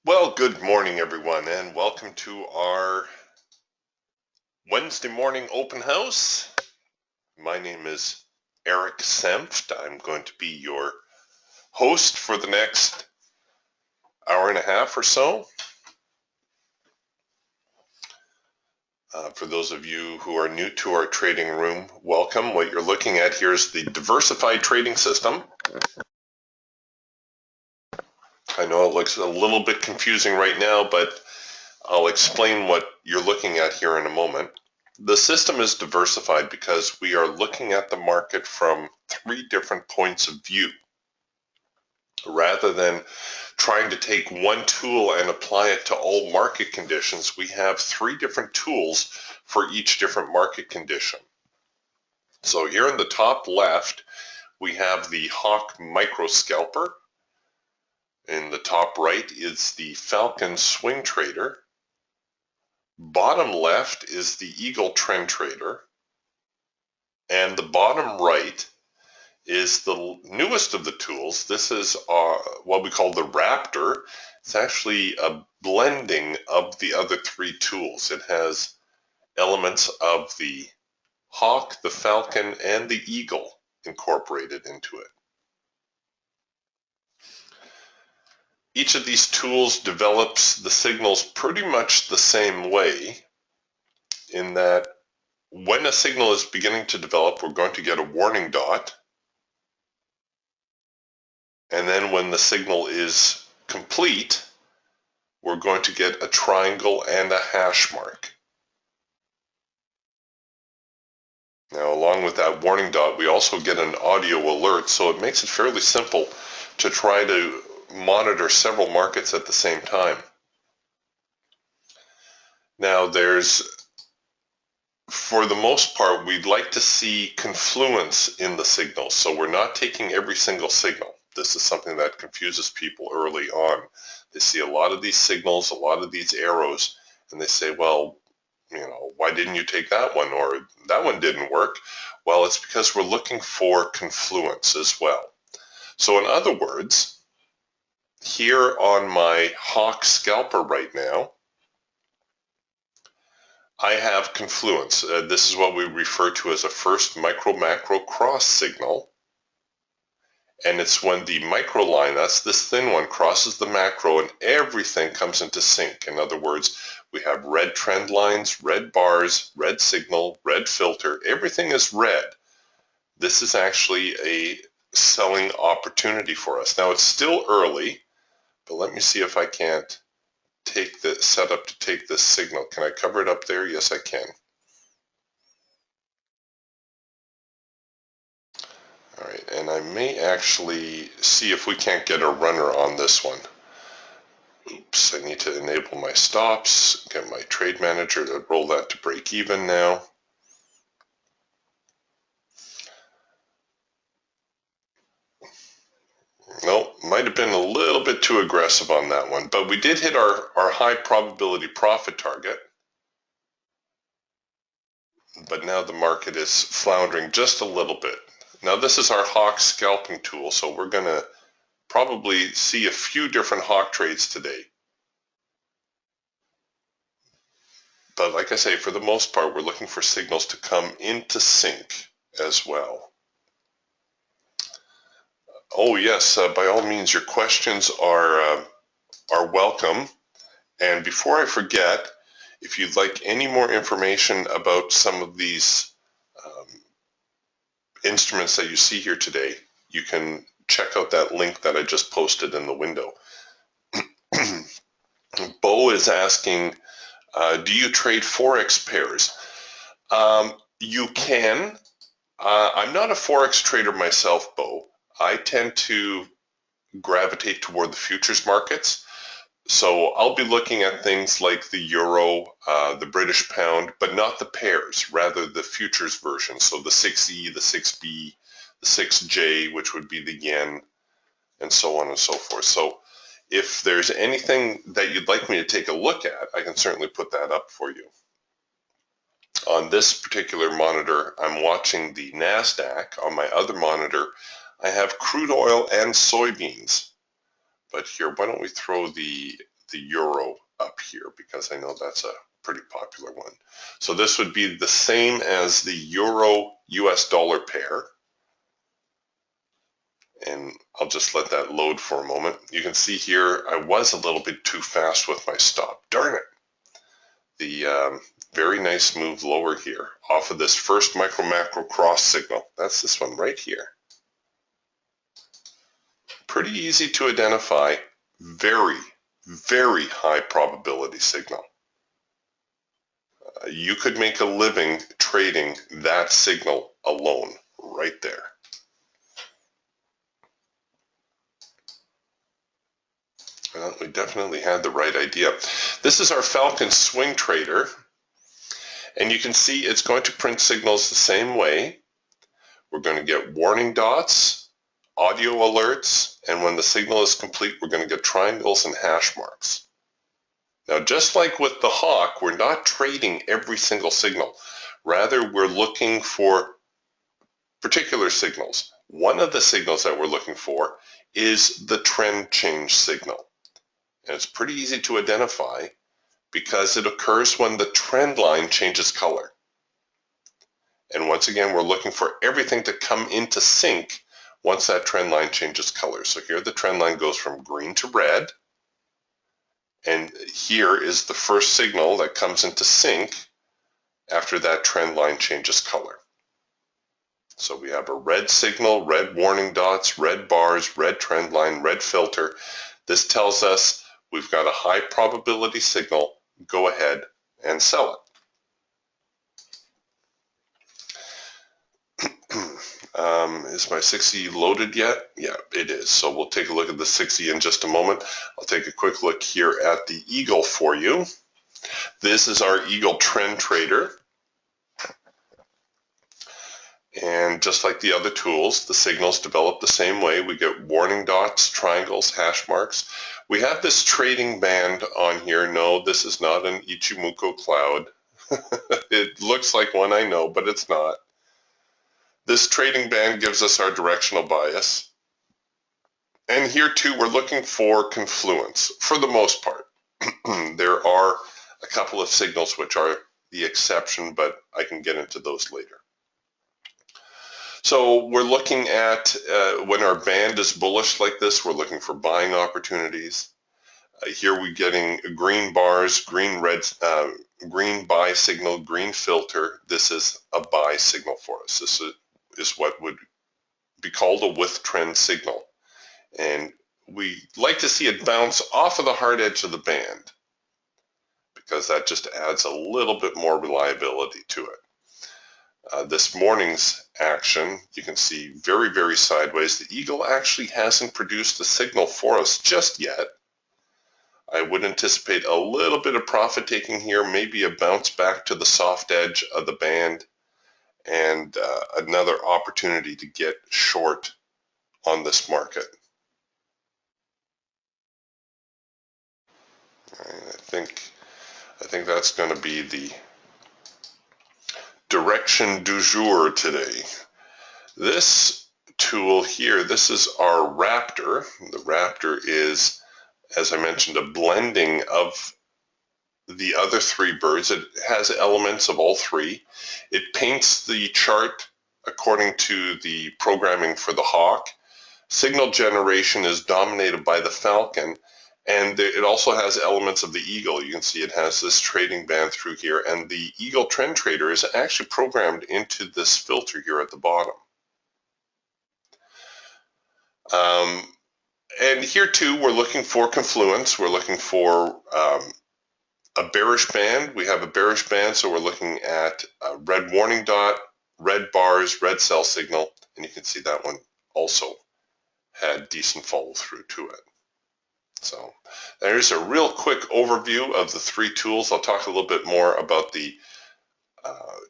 Well, good morning, everyone, and welcome to our Wednesday morning open house. My name is Eric Senft. I'm going to be your host for the next hour and a half or so. For those of you who are new to our trading room, welcome. What you're looking at here is the diversified trading system. I know it looks a little bit confusing right now, but I'll explain what you're looking at here in a moment. The system is diversified because we are looking at the market from 3 different points of view. Rather than trying to take one tool and apply it to all market conditions, we have 3 different tools for each different market condition. So here in the top left, we have the Hawk Micro Scalper. In the top right is the Falcon Swing Trader. Bottom left is the Eagle Trend Trader. And the bottom right is the newest of the tools. This is what we call the Raptor. It's actually a blending of the other 3 tools. It has elements of the Hawk, the Falcon, and the Eagle incorporated into it. Each of these tools develops the signals pretty much the same way, in that when a signal is beginning to develop, we're going to get a warning dot. And then when the signal is complete, we're going to get a triangle and a hash mark. Now, along with that warning dot, we also get an audio alert, so it makes it fairly simple to try to monitor several markets at the same time. Now, for the most part, we'd like to see confluence in the signals, so we're not taking every single signal. This is something that confuses people early on. They see a lot of these signals, a lot of these arrows, and they say, well, why didn't you take that one? Or that one didn't work. Well, it's because we're looking for confluence as well. So in other words, here on my Hawk Scalper right now, I have confluence. This is what we refer to as a first micro-macro cross signal. And it's when the micro line, that's this thin one, crosses the macro and everything comes into sync. In other words, we have red trend lines, red bars, red signal, red filter. Everything is red. This is actually a selling opportunity for us. Now, it's still early, but let me see if I can't set up to take this signal. Can I cover it up there? Yes, I can. All right, and I may actually see if we can't get a runner on this one. Oops, I need to enable my stops, get my trade manager to roll that to break even now. Nope, might have been a little bit too aggressive on that one, but we did hit our high probability profit target. But now the market is floundering just a little bit. Now this is our Hawk scalping tool, so we're going to probably see a few different Hawk trades today. But like I say, for the most part, we're looking for signals to come into sync as well. Oh yes, by all means, your questions are welcome. And before I forget, if you'd like any more information about some of these instruments that you see here today, you can check out that link that I just posted in the window. Bo is asking, do you trade Forex pairs? You can. I'm not a Forex trader myself, Bo. I tend to gravitate toward the futures markets. So I'll be looking at things like the euro, the British pound, but not the pairs, rather the futures version. So the 6E, the 6B, the 6J, which would be the yen, and so on and so forth. So if there's anything that you'd like me to take a look at, I can certainly put that up for you. On this particular monitor, I'm watching the NASDAQ. On my other monitor, I have crude oil and soybeans. But here, why don't we throw the the euro up here because I know that's a pretty popular one. So this would be the same as the euro US dollar pair. And I'll just let that load for a moment. You can see here I was a little bit too fast with my stop. Darn it. The very nice move lower here off of this first micro macro cross signal. That's this one right here. Pretty easy to identify. Very, very high probability signal. You could make a living trading that signal alone right there. Well, we definitely had the right idea. This is our Falcon swing trader, and you can see it's going to print signals the same way. We're going to get warning dots, audio alerts, and when the signal is complete, we're going to get triangles and hash marks. Now, just like with the hawk, we're not trading every single signal. Rather, we're looking for particular signals. One of the signals that we're looking for is the trend change signal. And it's pretty easy to identify because it occurs when the trend line changes color. And once again, we're looking for everything to come into sync once that trend line changes color. So here the trend line goes from green to red. And here is the first signal that comes into sync after that trend line changes color. So we have a red signal, red warning dots, red bars, red trend line, red filter. This tells us we've got a high probability signal. Go ahead and sell it. Is my 6E loaded yet? Yeah, it is. So we'll take a look at the 6E in just a moment. I'll take a quick look here at the Eagle for you. This is our Eagle trend trader. And just like the other tools, the signals develop the same way. We get warning dots, triangles, hash marks. We have this trading band on here. No, this is not an Ichimoku cloud. It looks like one, I know, but it's not. This trading band gives us our directional bias. And here too, we're looking for confluence for the most part. There are a couple of signals which are the exception, but I can get into those later. So we're looking at when our band is bullish like this, we're looking for buying opportunities. Here we're getting green bars, green buy signal, green filter. This is a buy signal for us. This is what would be called a with trend signal. And we like to see it bounce off of the hard edge of the band because that just adds a little bit more reliability to it. This morning's action, you can see very, very sideways. The Eagle actually hasn't produced a signal for us just yet. I would anticipate a little bit of profit taking here, maybe a bounce back to the soft edge of the band, and another opportunity to get short on this market. And I think that's going to be the direction du jour today. This tool here, this is our Raptor. The Raptor is, as I mentioned, a blending of the other three birds. It has elements of all three. It paints the chart according to the programming for the Hawk. Signal generation is dominated by the Falcon, and it also has elements of the Eagle. You can see it has this trading band through here, and the Eagle Trend Trader is actually programmed into this filter here at the bottom. And here too, we're looking for confluence. We're looking for a bearish band. We have a bearish band, so we're looking at a red warning dot, red bars, red sell signal, and you can see that one also had decent follow through to it. So there's a real quick overview of the three tools. I'll talk a little bit more about the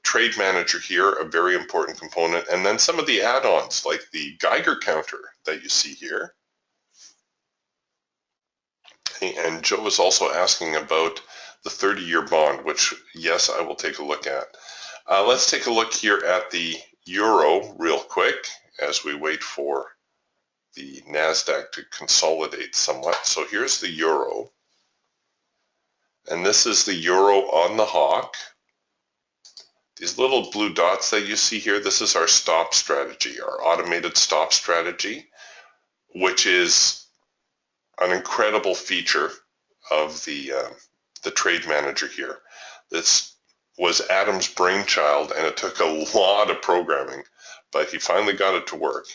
trade manager here, a very important component, and then some of the add-ons like the Geiger counter that you see here. And Joe is also asking about the 30-year bond, which, yes, I will take a look at. Let's take a look here at the euro real quick as we wait for the NASDAQ to consolidate somewhat. So here's the euro. And this is the euro on the hawk. These little blue dots that you see here, this is our stop strategy, our automated stop strategy, which is an incredible feature of the trade manager here. This was Adam's brainchild, and it took a lot of programming, but he finally got it to work.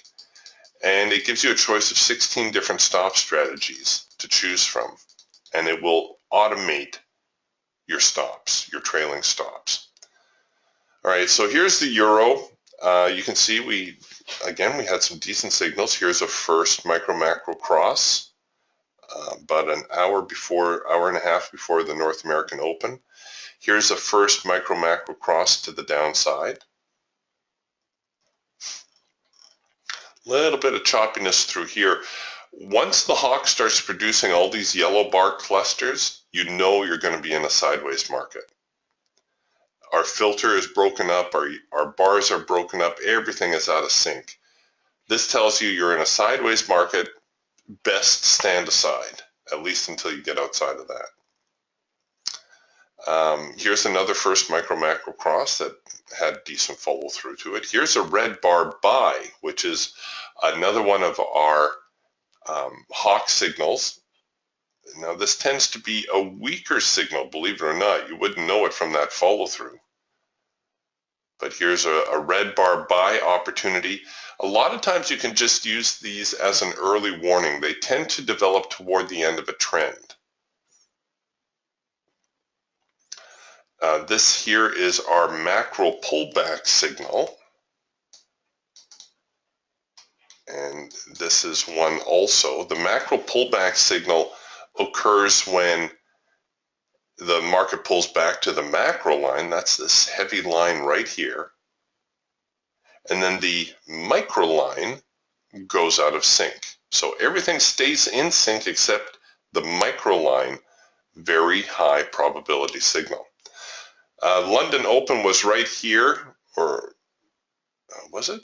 And it gives you a choice of 16 different stop strategies to choose from, and it will automate your stops, your trailing stops. All right, so here's the euro. You can see we had some decent signals. Here's a first micro macro cross about an hour and a half before the North American Open. Here's a first micro macro cross to the downside. Little bit of choppiness through here. Once the hawk starts producing all these yellow bar clusters, you know you're going to be in a sideways market. Our filter is broken up, our bars are broken up, everything is out of sync. This tells you you're in a sideways market. Best stand aside, at least until you get outside of that. Here's another first micro macro cross that had decent follow through to it. Here's a red bar buy, which is another one of our hawk signals. Now this tends to be a weaker signal, believe it or not. You wouldn't know it from that follow through. But here's a red bar buy opportunity. A lot of times you can just use these as an early warning. They tend to develop toward the end of a trend. This here is our macro pullback signal. And this is one also. The macro pullback signal occurs when the market pulls back to the macro line. That's this heavy line right here. And then the micro line goes out of sync. So everything stays in sync except the micro line, very high probability signal. London Open was right here, or was it?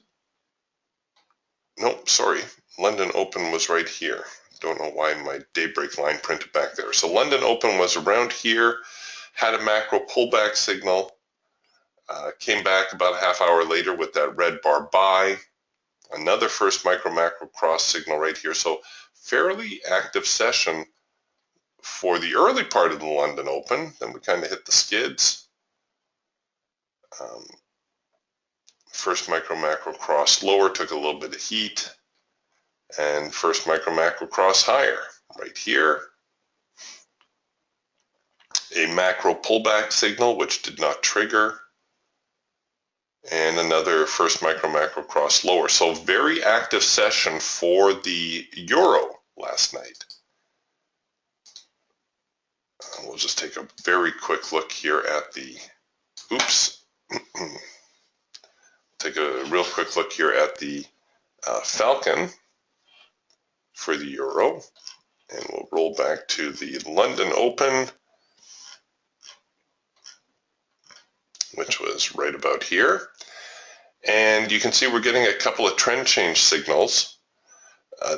Nope, sorry. London Open was right here. Don't know why my daybreak line printed back there. So London Open was around here, had a macro pullback signal, came back about a half hour later with that red bar buy, another first micro macro cross signal right here. So fairly active session for the early part of the London Open. Then we kind of hit the skids. First micro macro cross lower, took a little bit of heat, and first micro macro cross higher right here. A macro pullback signal which did not trigger, and another first micro macro cross lower. So very active session for the euro last night. We'll just take a very quick look here at the, take a real quick look here at the Falcon for the euro, and we'll roll back to the London Open, which was right about here. And you can see we're getting a couple of trend change signals.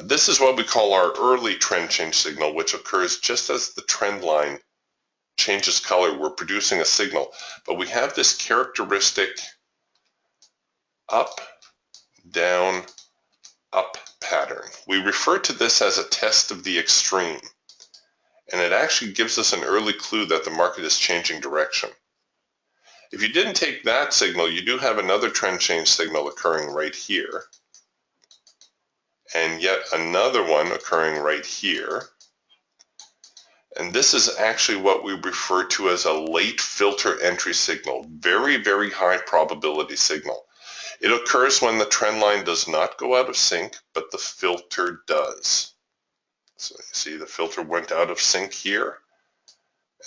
This is what we call our early trend change signal, which occurs just as the trend line changes color. We're producing a signal, but we have this characteristic up, down, up pattern. We refer to this as a test of the extreme, and it actually gives us an early clue that the market is changing direction. If you didn't take that signal, you do have another trend change signal occurring right here, and yet another one occurring right here. And this is actually what we refer to as a late filter entry signal, very, very high probability signal. It occurs when the trend line does not go out of sync, but the filter does. So you see the filter went out of sync here,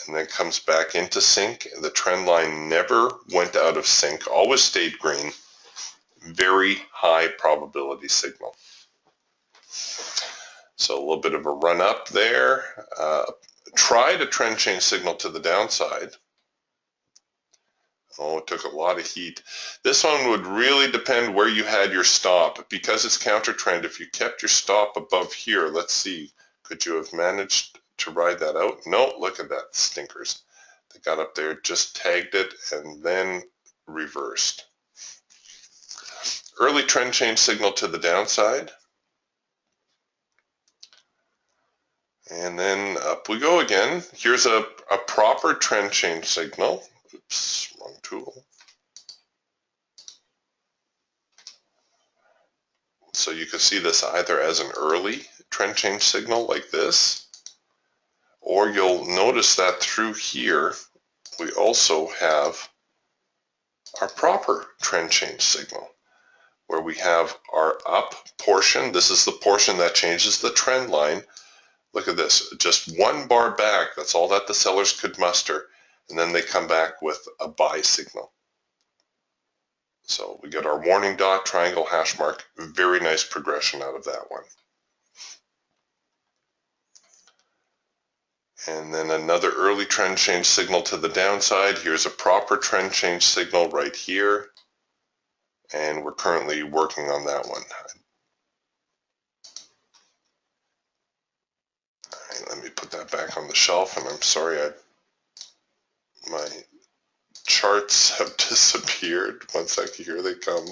and then comes back into sync. The trend line never went out of sync, always stayed green. Very high probability signal. So a little bit of a run up there. Tried a trend change signal to the downside. Oh, it took a lot of heat. This one would really depend where you had your stop. Because it's counter trend, if you kept your stop above here, let's see, could you have managed to ride that out. No, look at that, stinkers. They got up there, just tagged it, and then reversed. Early trend change signal to the downside. And then up we go again. Here's a proper trend change signal. Oops, wrong tool. So you can see this either as an early trend change signal like this, or you'll notice that through here we also have our proper trend change signal, where we have our up portion. This is the portion that changes the trend line. Look at this, just one bar back, that's all that the sellers could muster, and then they come back with a buy signal. So we get our warning dot, triangle, hash mark, very nice progression out of that one. And then another early trend change signal to the downside. Here's a proper trend change signal right here, and we're currently working on that one. Let me put that back on the shelf, and I'm sorry my charts have disappeared. One second, here they come.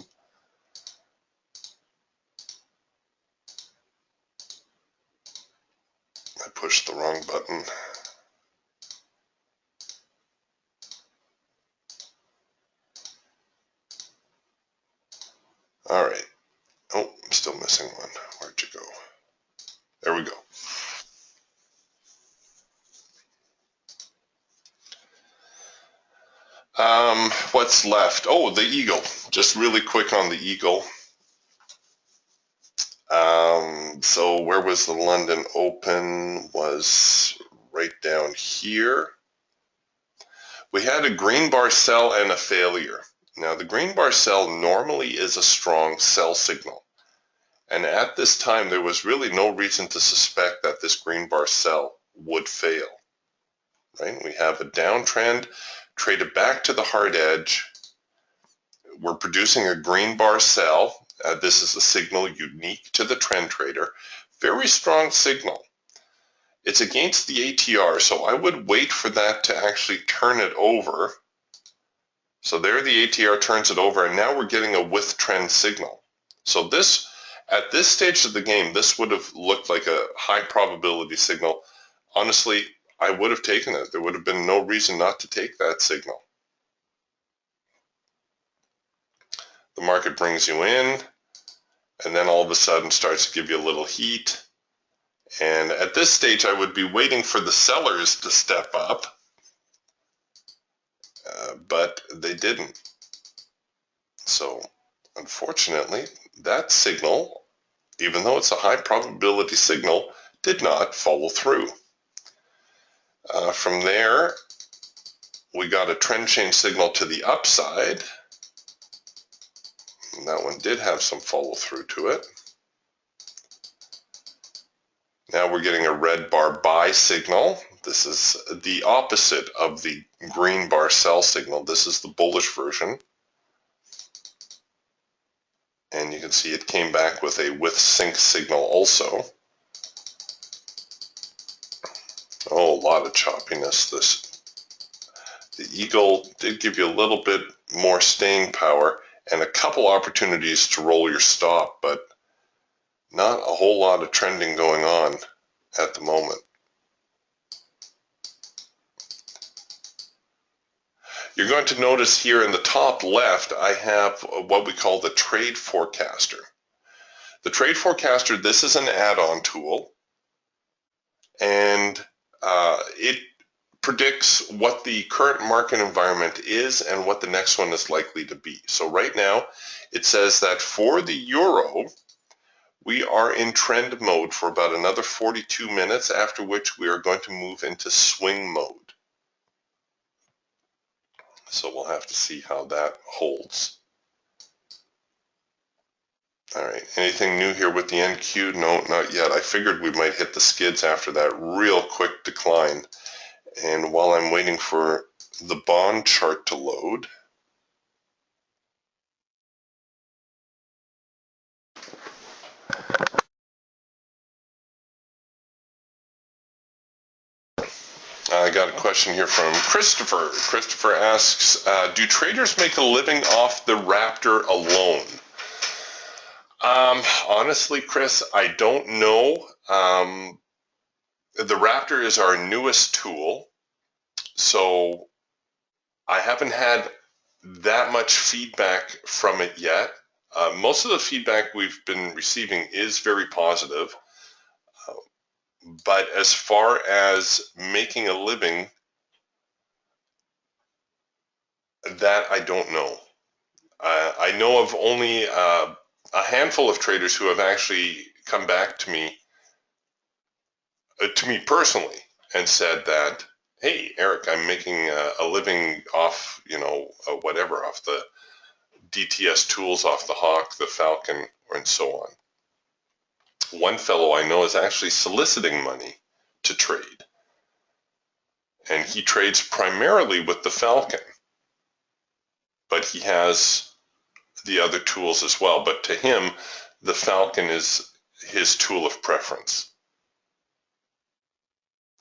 I pushed the wrong button. All right. Oh, I'm still missing one. Where'd you go? There we go. What's left? Oh, the eagle. Just really quick on the eagle. So where was the London Open? Was right down here. We had a green bar sell and a failure. Now the green bar sell normally is a strong sell signal. And at this time, there was really no reason to suspect that this green bar sell would fail. Right? We have a downtrend, traded back to the hard edge. We're producing a green bar sell. This is a signal unique to the trend trader. Very strong signal. It's against the ATR, so I would wait for that to actually turn it over. So there the ATR turns it over, and now we're getting a with trend signal. So this, at this stage of the game, this would have looked like a high probability signal. Honestly, I would have taken it. There would have been no reason not to take that signal. The market brings you in, and then all of a sudden starts to give you a little heat. And at this stage, I would be waiting for the sellers to step up, but they didn't. So unfortunately, that signal, even though it's a high probability signal, did not follow through. From there, we got a trend change signal to the upside. And that one did have some follow through to it. Now we're getting a red bar buy signal. This is the opposite of the green bar sell signal. This is the bullish version. And you can see it came back with a with sync signal also. Oh, a lot of choppiness. The eagle did give you a little bit more staying power and a couple opportunities to roll your stop, but not a whole lot of trending going on at the moment. You're going to notice here in the top left, I have what we call the trade forecaster. The trade forecaster, this is an add-on tool, and it predicts what the current market environment is and what the next one is likely to be. So right now, it says that for the euro, we are in trend mode for about another 42 minutes, after which we are going to move into swing mode. So we'll have to see how that holds. All right, anything new here with the NQ? No, not yet. I figured we might hit the skids after that real quick decline. And while I'm waiting for the bond chart to load, I got a question here from Christopher. Christopher asks, do traders make a living off the Raptor alone? Honestly, Chris, I don't know. The Raptor is our newest tool, so I haven't had that much feedback from it yet. Most of the feedback we've been receiving is very positive, but as far as making a living, that I don't know. I know of only a handful of traders who have actually come back to me personally, and said that, hey, Eric, I'm making a living off, whatever, off the DTS tools, off the Hawk, the Falcon, and so on. One fellow I know is actually soliciting money to trade, and he trades primarily with the Falcon, but he has the other tools as well. But to him, the Falcon is his tool of preference.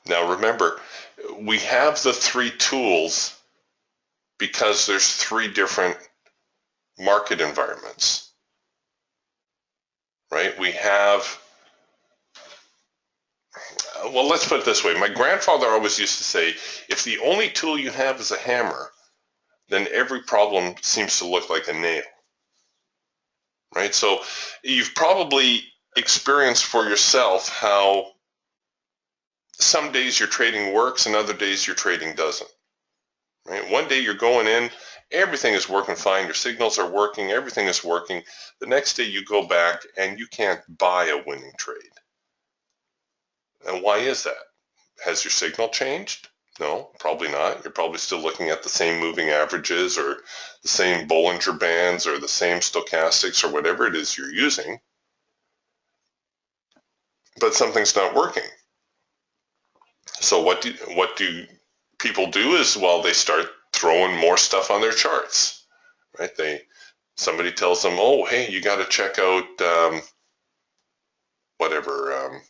Now remember, we have the three tools because there's three different market environments, right? We have, well, let's put it this way. My grandfather always used to say, if the only tool you have is a hammer, then every problem seems to look like a nail, right? So you've probably experienced for yourself how some days your trading works and other days your trading doesn't, right? One day you're going in, everything is working fine, your signals are working, everything is working. The next day you go back and you can't buy a winning trade. And why is that? Has your signal changed? No, probably not. You're probably still looking at the same moving averages or the same Bollinger Bands or the same stochastics or whatever it is you're using, but something's not working. So what do people do is, well, they start throwing more stuff on their charts, right? Somebody tells them, oh, hey, you got to check out whatever.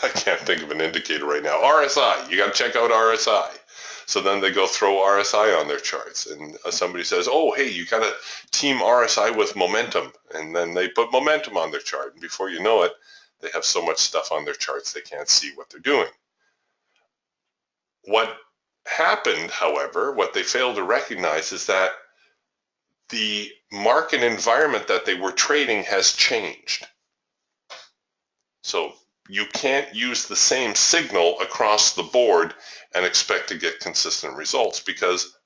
I can't think of an indicator right now. RSI. You got to check out RSI. So then they go throw RSI on their charts, and somebody says, oh, hey, you got to team RSI with momentum, and then they put momentum on their chart, and before you know it, they have so much stuff on their charts they can't see what they're doing. What happened, however, what they failed to recognize is that the market environment that they were trading has changed. So you can't use the same signal across the board and expect to get consistent results because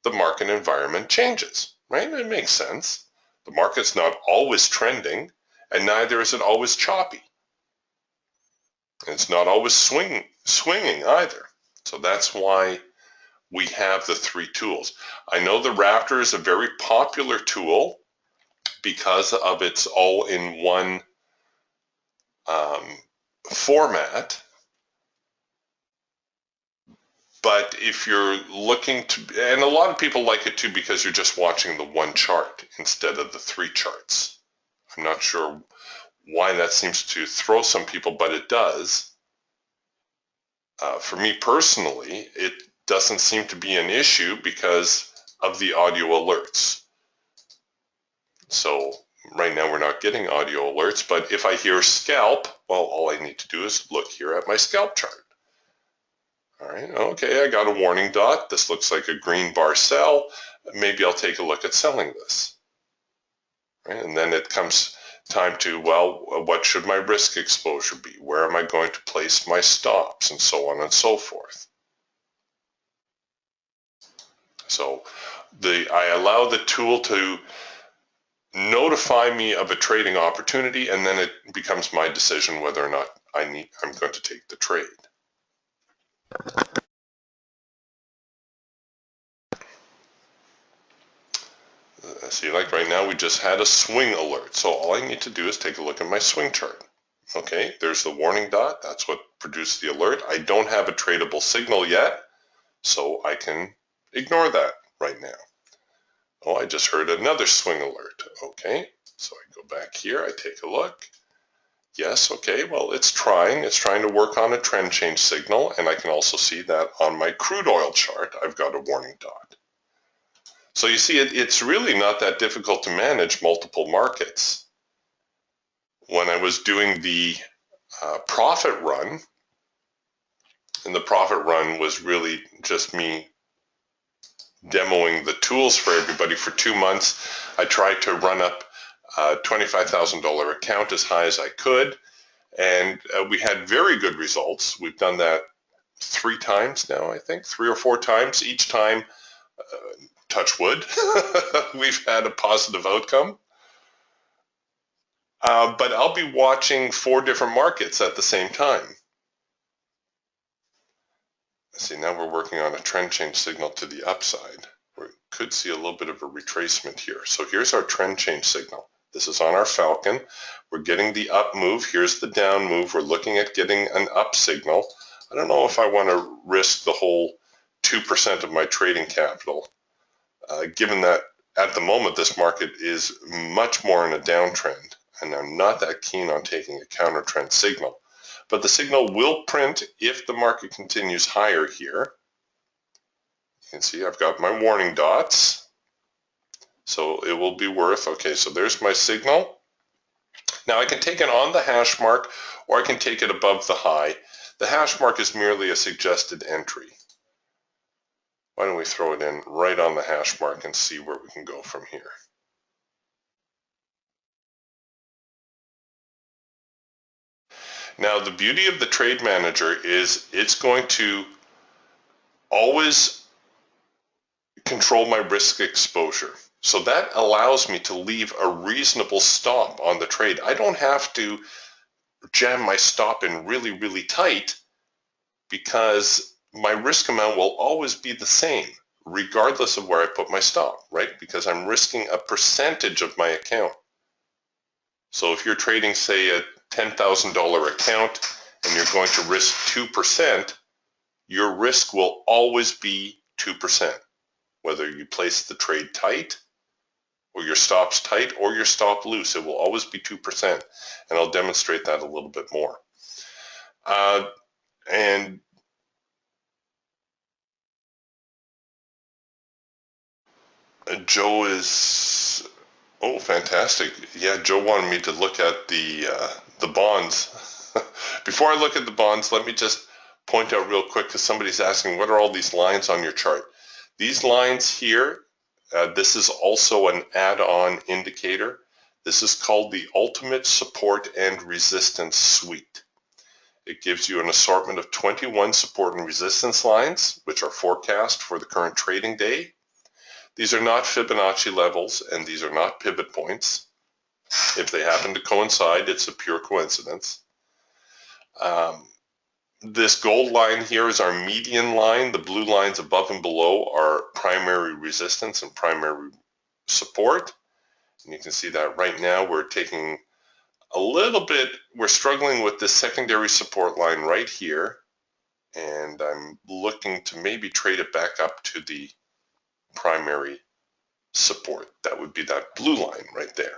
the market environment changes, right? It makes sense. The market's not always trending, and neither is it always choppy. It's not always swinging either. So that's why we have the three tools. I know the Raptor is a very popular tool because of its all-in-one format. But if you're looking to, and a lot of people like it too because you're just watching the one chart instead of the three charts. I'm not sure why that seems to throw some people, but it does. For me personally, it doesn't seem to be an issue because of the audio alerts. So right now we're not getting audio alerts, but if I hear scalp, well, all I need to do is look here at my scalp chart. All right, okay, I got a warning dot. This looks like a green bar sell. Maybe I'll take a look at selling this. Right? And then it comes time to, well, what should my risk exposure be? Where am I going to place my stops? And so on and so forth. So I allow the tool to notify me of a trading opportunity, and then it becomes my decision whether or not I'm going to take the trade. See, like right now, we just had a swing alert. So all I need to do is take a look at my swing chart. Okay, there's the warning dot. That's what produced the alert. I don't have a tradable signal yet, so I can ignore that right now. Oh, I just heard another swing alert. Okay, so I go back here, I take a look. Yes, okay, well, it's trying to work on a trend change signal, and I can also see that on my crude oil chart, I've got a warning dot. So you see, it's really not that difficult to manage multiple markets. When I was doing the profit run, and the profit run was really just me demoing the tools for everybody for 2 months, I tried to run up a $25,000 account as high as I could, and we had very good results. We've done that 3 times now, I think, 3 or 4 times. Each time, touch wood, we've had a positive outcome. But I'll be watching 4 different markets at the same time. See, now we're working on a trend change signal to the upside. We could see a little bit of a retracement here. So here's our trend change signal. This is on our Falcon. We're getting the up move. Here's the down move. We're looking at getting an up signal. I don't know if I want to risk the whole 2% of my trading capital, given that at the moment this market is much more in a downtrend, and I'm not that keen on taking a counter trend signal. But the signal will print if the market continues higher here. You can see I've got my warning dots. So it will be worth, okay, so there's my signal. Now I can take it on the hash mark, or I can take it above the high. The hash mark is merely a suggested entry. Why don't we throw it in right on the hash mark and see where we can go from here. Now the beauty of the trade manager is it's going to always control my risk exposure. So that allows me to leave a reasonable stop on the trade. I don't have to jam my stop in really, really tight, because my risk amount will always be the same regardless of where I put my stop, right? Because I'm risking a percentage of my account. So if you're trading, say, a $10,000 account and you're going to risk 2%, your risk will always be 2%. Whether you place the trade tight, or your stop's tight, or your stop loose, it will always be 2%. And I'll demonstrate that a little bit more. And Joe is, oh, fantastic. Yeah, Joe wanted me to look at the bonds. Before I look at the bonds, let me just point out real quick, because somebody's asking, what are all these lines on your chart? These lines here, this is also an add-on indicator. This is called the Ultimate Support and Resistance Suite. It gives you an assortment of 21 support and resistance lines, which are forecast for the current trading day. These are not Fibonacci levels, and these are not pivot points. If they happen to coincide, it's a pure coincidence. This gold line here is our median line. The blue lines above and below are primary resistance and primary support. And you can see that right now we're taking a little bit, we're struggling with this secondary support line right here. And I'm looking to maybe trade it back up to the primary support. That would be that blue line right there.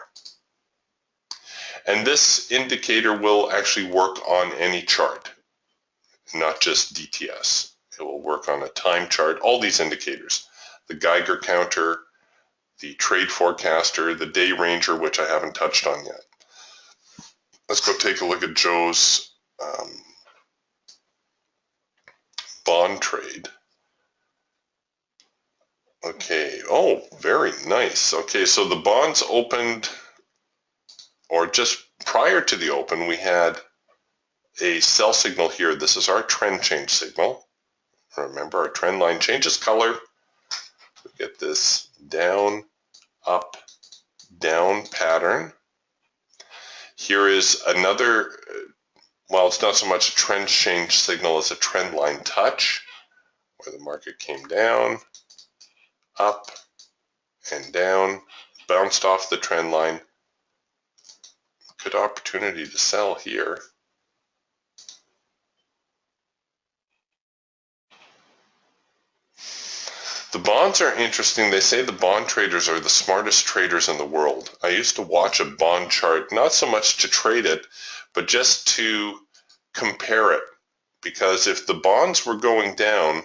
And this indicator will actually work on any chart, not just DTS. It will work on a time chart, all these indicators, the Geiger counter, the trade forecaster, the day ranger, which I haven't touched on yet. Let's go take a look at Joe's bond trade. Okay, oh, very nice. Okay, so the bonds opened, or just prior to the open, we had a sell signal here. This is our trend change signal. Remember, our trend line changes color. We get this down, up, down pattern. Here is another, well, it's not so much a trend change signal as a trend line touch, where the market came down, up, and down, bounced off the trend line. Good opportunity to sell here. The bonds are interesting. They say the bond traders are the smartest traders in the world. I used to watch a bond chart, not so much to trade it, but just to compare it. Because if the bonds were going down,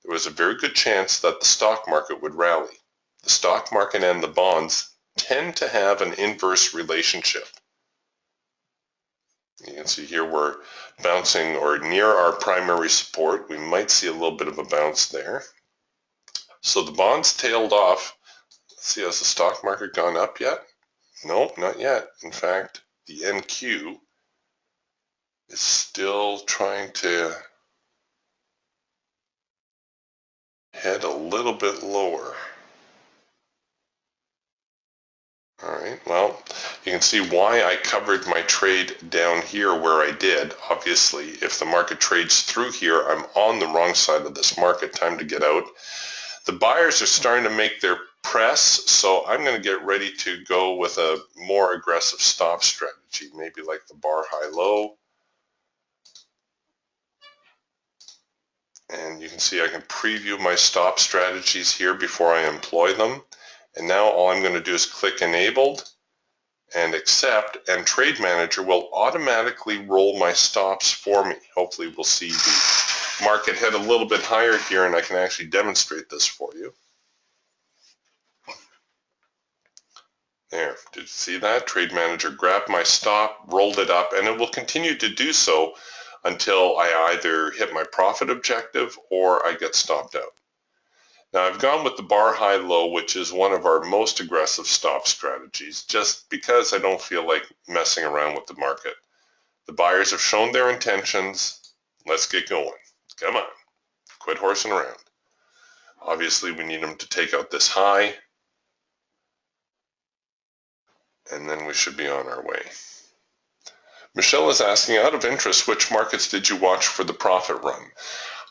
there was a very good chance that the stock market would rally. The stock market and the bonds tend to have an inverse relationship. You can see here we're bouncing or near our primary support. We might see a little bit of a bounce there. So the bonds tailed off. Let's see, has the stock market gone up yet? No, not yet. In fact, the NQ is still trying to head a little bit lower. All right, well, you can see why I covered my trade down here where I did. Obviously, if the market trades through here, I'm on the wrong side of this market. Time to get out. The buyers are starting to make their press, so I'm going to get ready to go with a more aggressive stop strategy, maybe like the bar high-low. And you can see I can preview my stop strategies here before I employ them. And now all I'm going to do is click enabled and accept, and Trade Manager will automatically roll my stops for me. Hopefully we'll see the market head a little bit higher here and I can actually demonstrate this for you. There, did you see that? Trade Manager grabbed my stop, rolled it up, and it will continue to do so until I either hit my profit objective or I get stopped out. Now I've gone with the bar high low, which is one of our most aggressive stop strategies, just because I don't feel like messing around with the market. The buyers have shown their intentions. Let's get going. Come on, quit horsing around. Obviously we need them to take out this high, and then we should be on our way. Michelle is asking, out of interest, which markets did you watch for the profit run?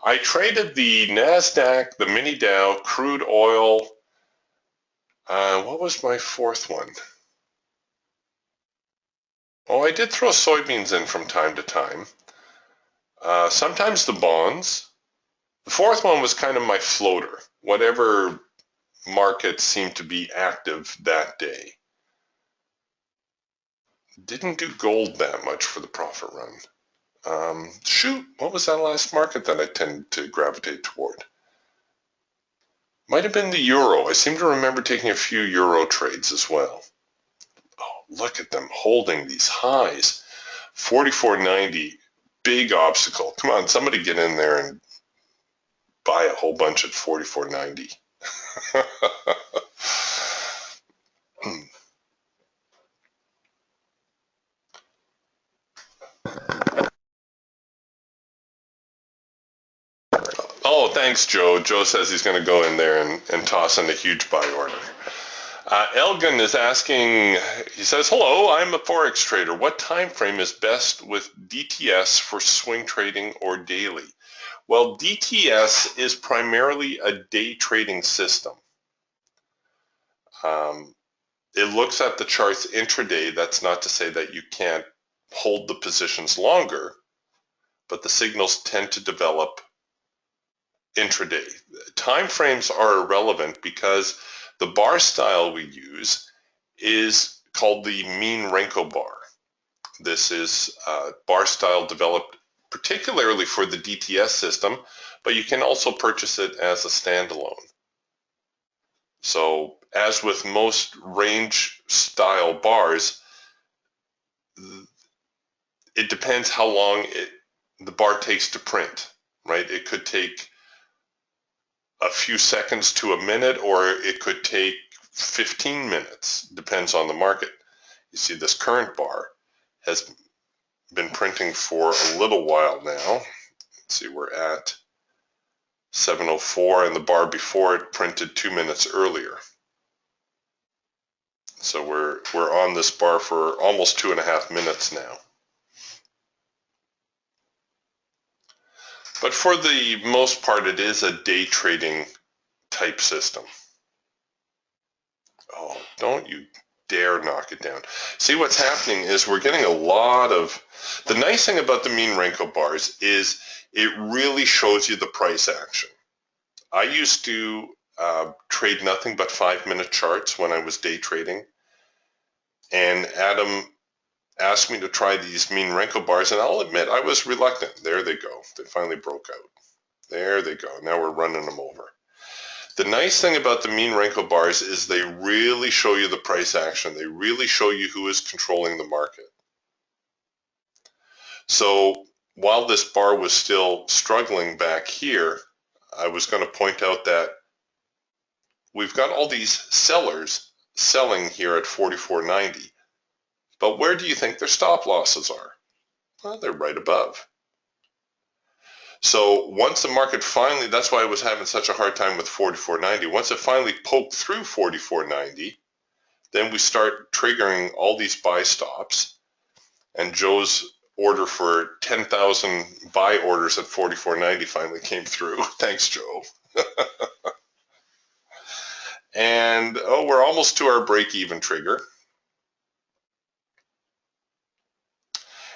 I traded the NASDAQ, the mini Dow, crude oil. What was my fourth one? Oh, I did throw soybeans in from time to time. Sometimes the bonds. The fourth one was kind of my floater, whatever market seemed to be active that day. Didn't do gold that much for the profit run. Shoot, what was that last market that I tend to gravitate toward? Might have been the euro. I seem to remember taking a few euro trades as well. Oh, look at them holding these highs. 44.90, big obstacle. Come on, somebody get in there and buy a whole bunch at 44.90. Oh, thanks, Joe. Joe says he's going to go in there and toss in a huge buy order. Elgin is asking, he says, hello, I'm a Forex trader. What time frame is best with DTS for swing trading or daily? Well, DTS is primarily a day trading system. It looks at the charts intraday. That's not to say that you can't hold the positions longer, but the signals tend to develop intraday. Time frames are irrelevant because the bar style we use is called the mean Renko bar. This is a bar style developed particularly for the DTS system, but you can also purchase it as a standalone. So as with most range style bars, it depends how long the bar takes to print, right? It could take a few seconds to a minute, or it could take 15 minutes, depends on the market. You see this current bar has been printing for a little while now. Let's see, we're at 7:04 and the bar before it printed 2 minutes earlier. So we're on this bar for almost 2.5 minutes now. But for the most part, it is a day trading type system. Oh, don't you dare knock it down. See, what's happening is we're getting a lot of, the nice thing about the mean Renko bars is it really shows you the price action. I used to trade nothing but 5-minute charts when I was day trading. And Adam asked me to try these mean Renko bars, and I'll admit I was reluctant. There they go. They finally broke out. There they go. Now we're running them over. The nice thing about the mean Renko bars is they really show you the price action. They really show you who is controlling the market. So while this bar was still struggling back here, I was going to point out that we've got all these sellers selling here at 44.90. But where do you think their stop losses are? Well, they're right above. So once the market finally, that's why I was having such a hard time with 44.90. Once it finally poked through 44.90, then we start triggering all these buy stops. And Joe's order for 10,000 buy orders at 44.90 finally came through. Thanks, Joe. And we're almost to our break-even trigger.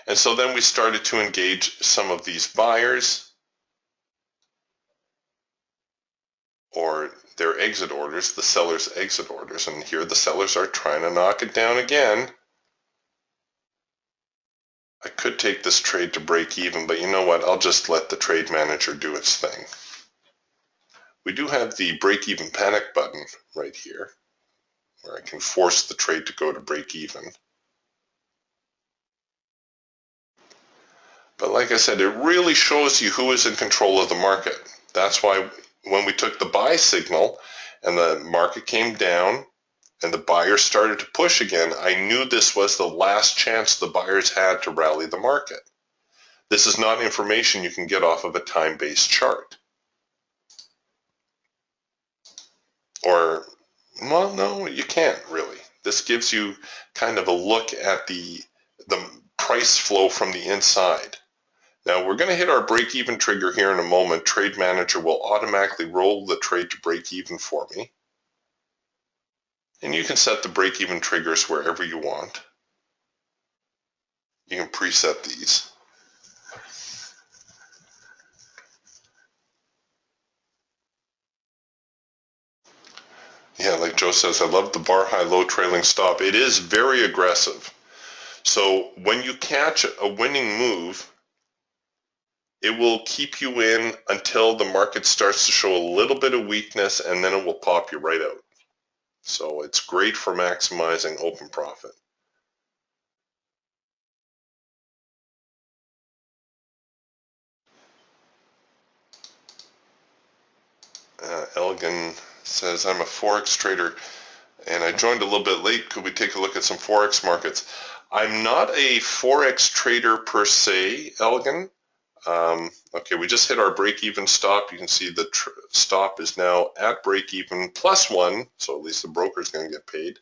And so then we started to engage some of these buyers, or their exit orders, the sellers' exit orders. And here the sellers are trying to knock it down again. I could take this trade to break even, but you know what? I'll just let the trade manager do its thing. We do have the break even panic button right here, where I can force the trade to go to break even. But like I said, it really shows you who is in control of the market. That's why when we took the buy signal and the market came down and the buyers started to push again, I knew this was the last chance the buyers had to rally the market. This is not information you can get off of a time-based chart. Or, well, no, you can't really. This gives you kind of a look at the price flow from the inside. Now we're going to hit our break-even trigger here in a moment. Trade Manager will automatically roll the trade to break even for me. And you can set the break-even triggers wherever you want. You can preset these. Yeah, like Joe says, I love the bar high low trailing stop. It is very aggressive. So when you catch a winning move, it will keep you in until the market starts to show a little bit of weakness, and then it will pop you right out. So it's great for maximizing open profit. Elgin says, I'm a Forex trader and I joined a little bit late. Could we take a look at some Forex markets? I'm not a Forex trader per se, Elgin. Okay, we just hit our break-even stop. You can see the stop is now at break-even +1, so at least the broker is going to get paid.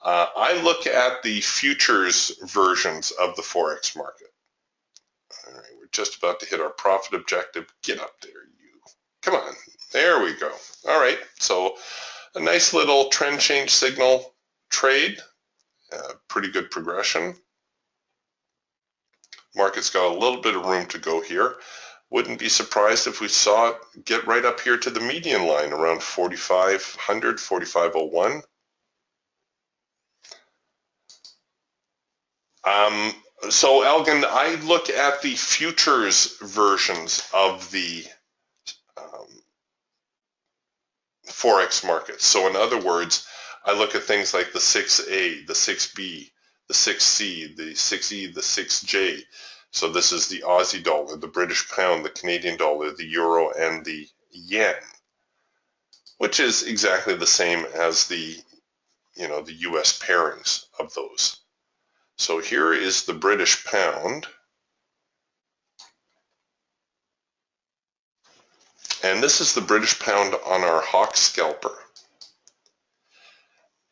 I look at the futures versions of the Forex market. All right, we're just about to hit our profit objective. Get up there, you. Come on. There we go. All right, so a nice little trend change signal trade. Pretty good progression. Market's got a little bit of room to go here. Wouldn't be surprised if we saw it get right up here to the median line around 4,500, 4,501. So Elgin, I look at the futures versions of the Forex markets. So in other words, I look at things like the 6A, the 6B, the 6C, the 6E, the 6J. So this is the Aussie dollar, the British pound, the Canadian dollar, the euro, and the yen, which is exactly the same as the, the US pairings of those. So here is the British pound. And this is the British pound on our Hawk scalper.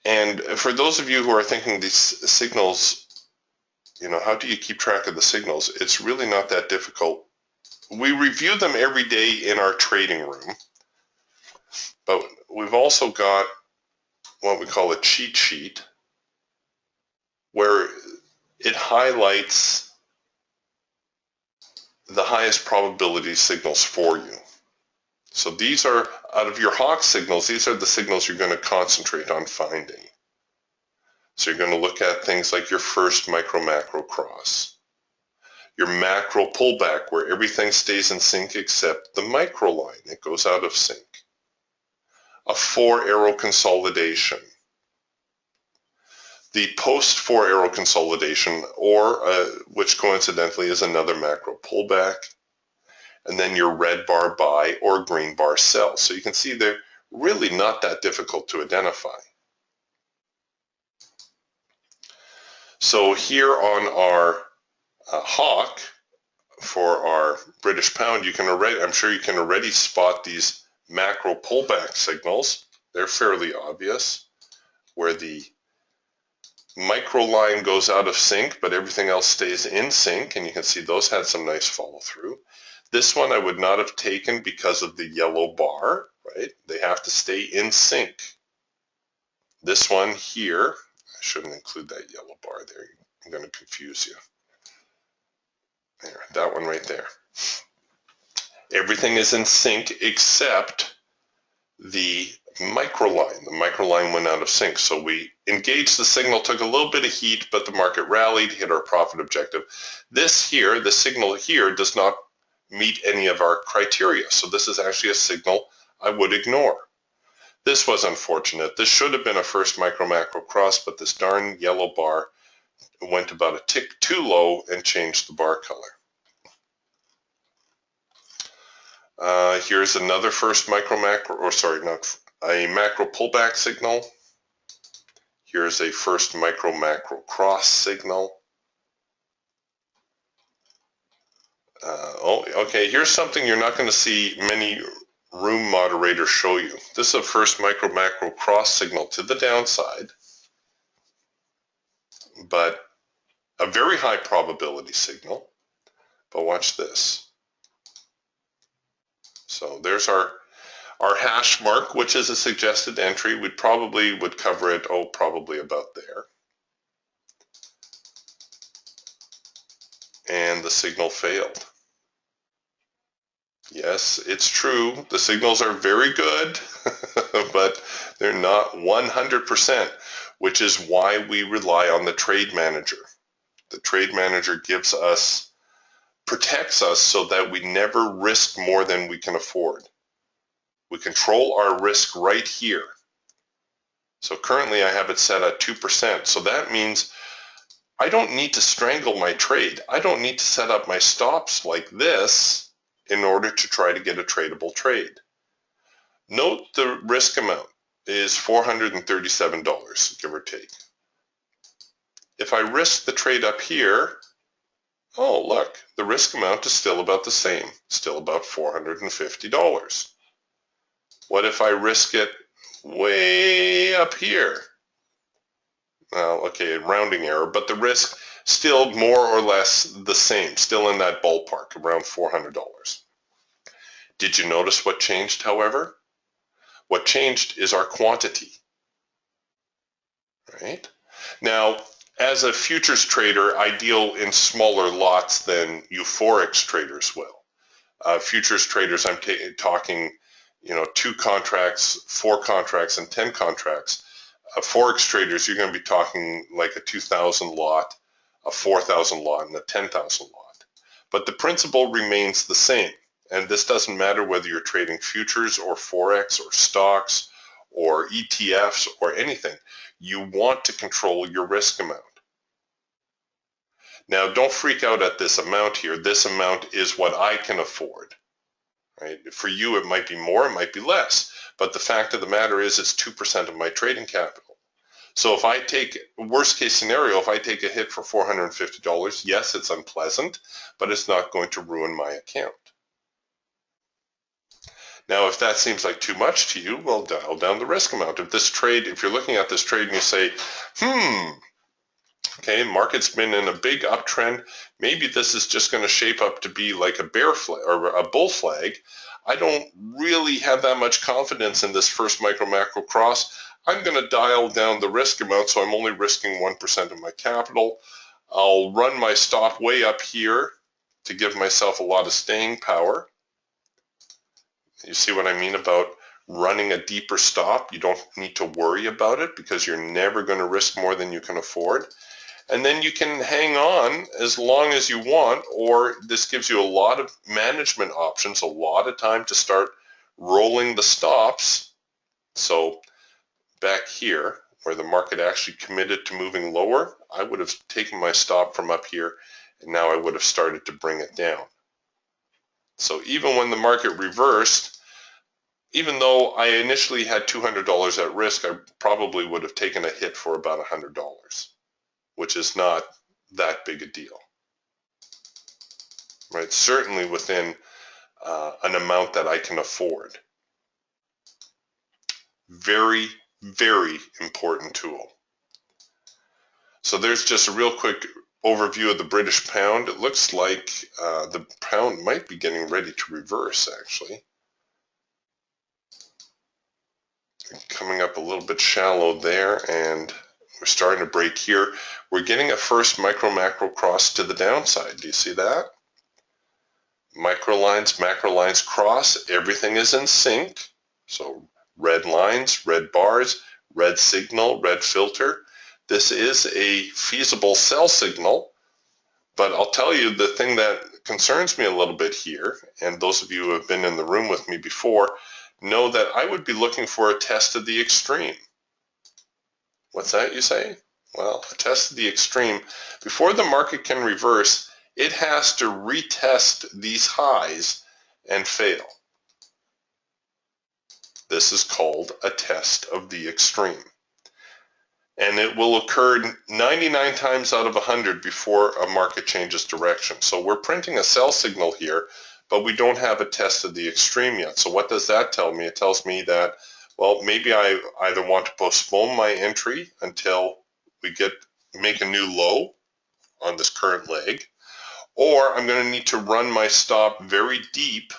And for those of you who are thinking these signals, how do you keep track of the signals? It's really not that difficult. We review them every day in our trading room, but we've also got what we call a cheat sheet where it highlights the highest probability signals for you. So these are, out of your hawk signals, these are the signals you're going to concentrate on finding. So you're going to look at things like your first micro-macro cross, your macro pullback where everything stays in sync except the micro line. It goes out of sync. A 4-arrow consolidation. The post 4-arrow consolidation, or which coincidentally is another macro pullback. And then your red bar buy or green bar sell. So you can see they're really not that difficult to identify. So here on our hawk for our British pound, you can already, I'm sure you can already spot these macro pullback signals. They're fairly obvious, where the micro line goes out of sync, but everything else stays in sync, and you can see those had some nice follow through. This one I would not have taken because of the yellow bar, right? They have to stay in sync. This one here, I shouldn't include that yellow bar there. I'm going to confuse you. There, that one right there. Everything is in sync except the micro line. The micro line went out of sync. So we engaged the signal, took a little bit of heat, but the market rallied, hit our profit objective. This here, the signal here, does not meet any of our criteria. So this is actually a signal I would ignore. This was unfortunate. This should have been a first micro-macro cross, but this darn yellow bar went about a tick too low and changed the bar color. Here's another first micro-macro, or sorry, not a macro pullback signal. Here's a first micro-macro cross signal. Okay, here's something you're not going to see many room moderators show you. This is a first micro-macro cross signal to the downside, but a very high probability signal. But watch this. So there's our hash mark, which is a suggested entry. We probably would cover it, probably about there. And the signal failed. Yes, it's true. The signals are very good, but they're not 100%, which is why we rely on the trade manager. The trade manager protects us so that we never risk more than we can afford. We control our risk right here. So currently I have it set at 2%. So that means I don't need to strangle my trade. I don't need to set up my stops like this in order to try to get a tradable trade. Note the risk amount is $437, give or take. If I risk the trade up here, oh look, the risk amount is still about the same, still about $450. What if I risk it way up here? Well, okay, rounding error, but the risk still more or less the same, still in that ballpark, around $400. Did you notice what changed, however? What changed is our quantity, right? Now, as a futures trader, I deal in smaller lots than you Forex traders will. Futures traders, I'm talking, 2 contracts, 4 contracts, and 10 contracts. Forex traders, you're going to be talking like a 2,000 lot, a 4,000 lot, and a 10,000 lot. But the principle remains the same. And this doesn't matter whether you're trading futures or Forex or stocks or ETFs or anything. You want to control your risk amount. Now, don't freak out at this amount here. This amount is what I can afford. Right? For you, it might be more, it might be less. But the fact of the matter is it's 2% of my trading capital. So if I take, worst case scenario, if I take a hit for $450, yes, it's unpleasant, but it's not going to ruin my account. Now, if that seems like too much to you, well, dial down the risk amount. If you're looking at this trade and you say, okay, market's been in a big uptrend, maybe this is just going to shape up to be like a bear flag or a bull flag. I don't really have that much confidence in this first micro-macro cross. I'm going to dial down the risk amount, so I'm only risking 1% of my capital. I'll run my stop way up here to give myself a lot of staying power. You see what I mean about running a deeper stop? You don't need to worry about it because you're never going to risk more than you can afford. And then you can hang on as long as you want, or this gives you a lot of management options, a lot of time to start rolling the stops. So back here, where the market actually committed to moving lower, I would have taken my stop from up here, and now I would have started to bring it down. So even when the market reversed, even though I initially had $200 at risk, I probably would have taken a hit for about $100, which is not that big a deal, right? Certainly within an amount that I can afford. Very, very important tool. So there's just a real quick overview of the British pound. It looks like the pound might be getting ready to reverse, actually. Coming up a little bit shallow there, and we're starting to break here. We're getting a first micro-macro cross to the downside. Do you see that? Micro lines, macro lines cross. Everything is in sync. So red lines, red bars, red signal, red filter. This is a feasible sell signal, but I'll tell you the thing that concerns me a little bit here, and those of you who have been in the room with me before know that I would be looking for a test of the extreme. What's that, you say? Well, a test of the extreme. Before the market can reverse, it has to retest these highs and fail. This is called a test of the extreme. And it will occur 99 times out of 100 before a market changes direction. So we're printing a sell signal here, but we don't have a test of the extreme yet. So what does that tell me? It tells me that, well, maybe I either want to postpone my entry until we make a new low on this current leg, or I'm going to need to run my stop very deep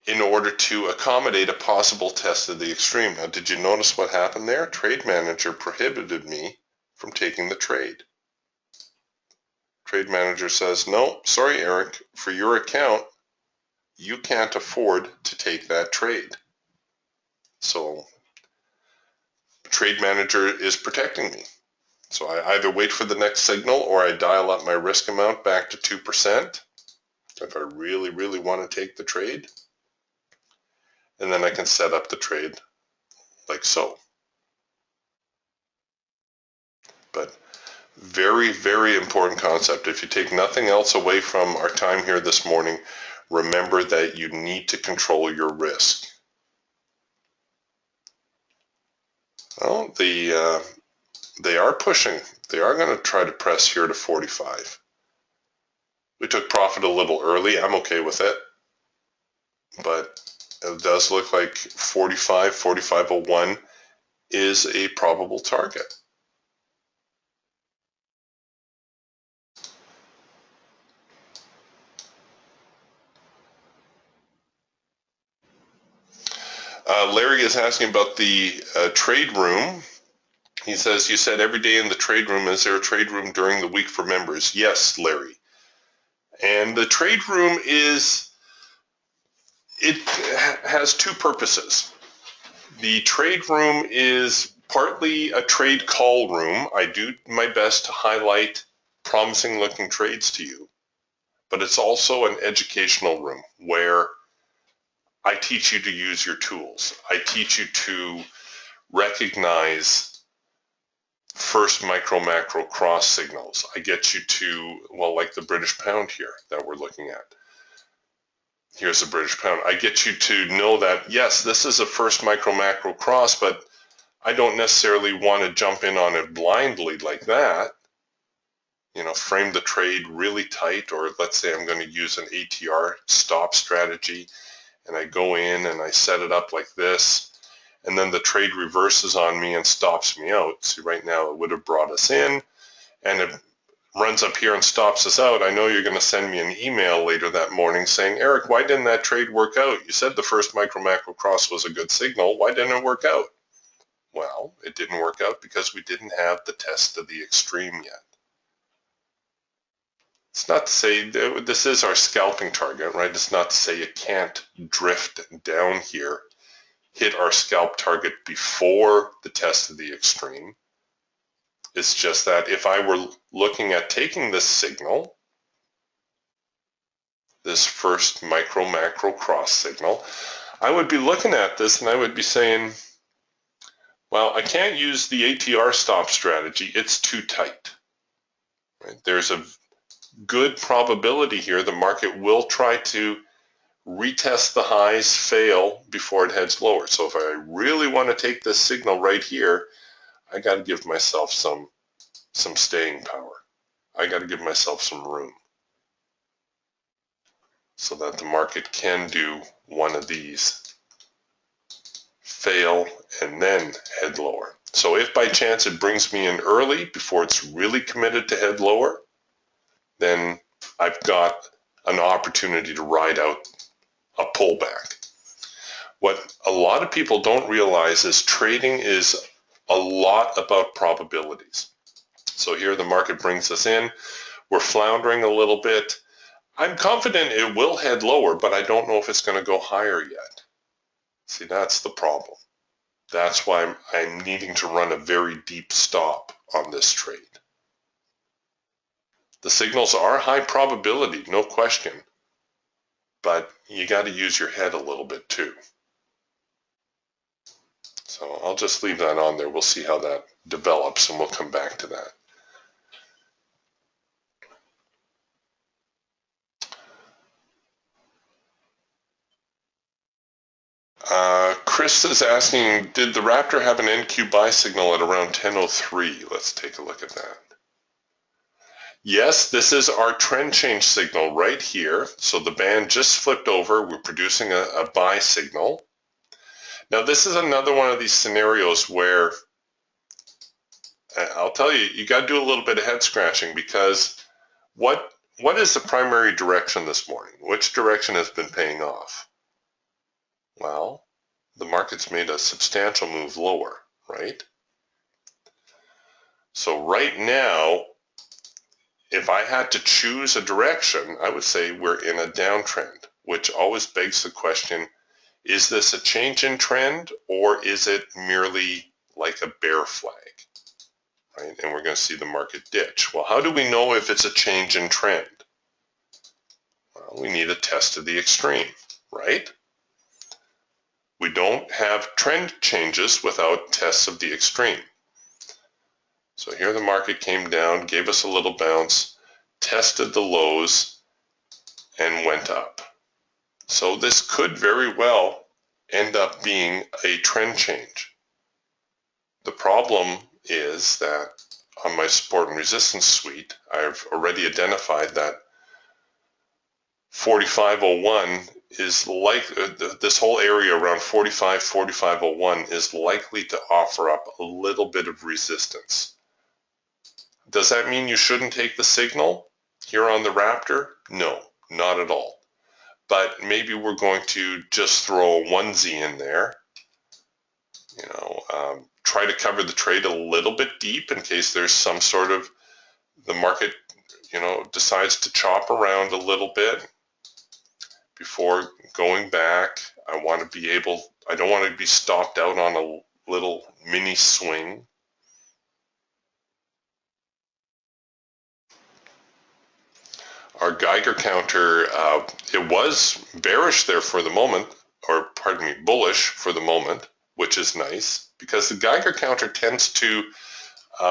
in order to accommodate a possible test of the extreme. Now, did you notice what happened there? Trade Manager prohibited me from taking the trade. Trade Manager says, no, sorry, Eric, for your account, you can't afford to take that trade. So Trade Manager is protecting me. So I either wait for the next signal or I dial up my risk amount back to 2% if I really, really want to take the trade. And then I can set up the trade like so. But very, very important concept. If you take nothing else away from our time here this morning, remember that you need to control your risk. Well, they are pushing. They are going to try to press here to 45. We took profit a little early. I'm okay with it. But it does look like 45, 45.01 is a probable target. Larry is asking about the trade room. He says, you said every day in the trade room. Is there a trade room during the week for members? Yes, Larry. And the trade room it has two purposes. The trade room is partly a trade call room. I do my best to highlight promising looking trades to you, but it's also an educational room where I teach you to use your tools. I teach you to recognize first micro macro cross signals. I get you to, well, like the British pound here that we're looking at. Here's the British pound. I get you to know that, yes, this is a first micro macro cross, but I don't necessarily want to jump in on it blindly like that. You know, frame the trade really tight, or let's say I'm going to use an ATR stop strategy, and I go in and I set it up like this, and then the trade reverses on me and stops me out. See, right now it would have brought us in, and it runs up here and stops us out. I know you're going to send me an email later that morning saying, Eric, why didn't that trade work out? You said the first micro macro cross was a good signal. Why didn't it work out? Well, it didn't work out because we didn't have the test of the extreme yet. It's not to say this is our scalping target, right? It's not to say it can't drift down here, hit our scalp target before the test of the extreme. It's just that if I were looking at taking this signal, this first micro macro cross signal, I would be looking at this and I would be saying, well, I can't use the ATR stop strategy. It's too tight. Right? There's a good probability here the market will try to retest the highs, fail before it heads lower. So if I really want to take this signal right here, I got to give myself some staying power. I got to give myself some room so that the market can do one of these, fail, and then head lower. So if by chance it brings me in early before it's really committed to head lower, then I've got an opportunity to ride out a pullback. What a lot of people don't realize is trading is a lot about probabilities. So here the market brings us in. We're floundering a little bit. I'm confident it will head lower, but I don't know if it's going to go higher yet. See, that's the problem. That's why I'm needing to run a very deep stop on this trade. The signals are high probability, no question, but you got to use your head a little bit too. So I'll just leave that on there. We'll see how that develops and we'll come back to that. Chris is asking, did the Raptor have an NQ buy signal at around 10:03? Let's take a look at that. Yes, this is our trend change signal right here. So the band just flipped over. We're producing a buy signal. Now this is another one of these scenarios where I'll tell you, you got to do a little bit of head scratching because what is the primary direction this morning? Which direction has been paying off? Well, the market's made a substantial move lower, right? So right now, if I had to choose a direction, I would say we're in a downtrend, which always begs the question, is this a change in trend or is it merely like a bear flag? Right? And we're going to see the market ditch. Well, how do we know if it's a change in trend? Well, we need a test of the extreme, right? We don't have trend changes without tests of the extreme. So here the market came down, gave us a little bounce, tested the lows, and went up. So this could very well end up being a trend change. The problem is that on my support and resistance suite, I've already identified that 4501 is like this whole area around 4501 is likely to offer up a little bit of resistance. Does that mean you shouldn't take the signal here on the Raptor? No, not at all. But maybe we're going to just throw a onesie in there, try to cover the trade a little bit deep in case there's some sort of, the market, decides to chop around a little bit before going back. I don't want to be stopped out on a little mini swing. Our Geiger counter, it was bearish there for the moment, or pardon me, bullish for the moment, which is nice because the Geiger counter tends to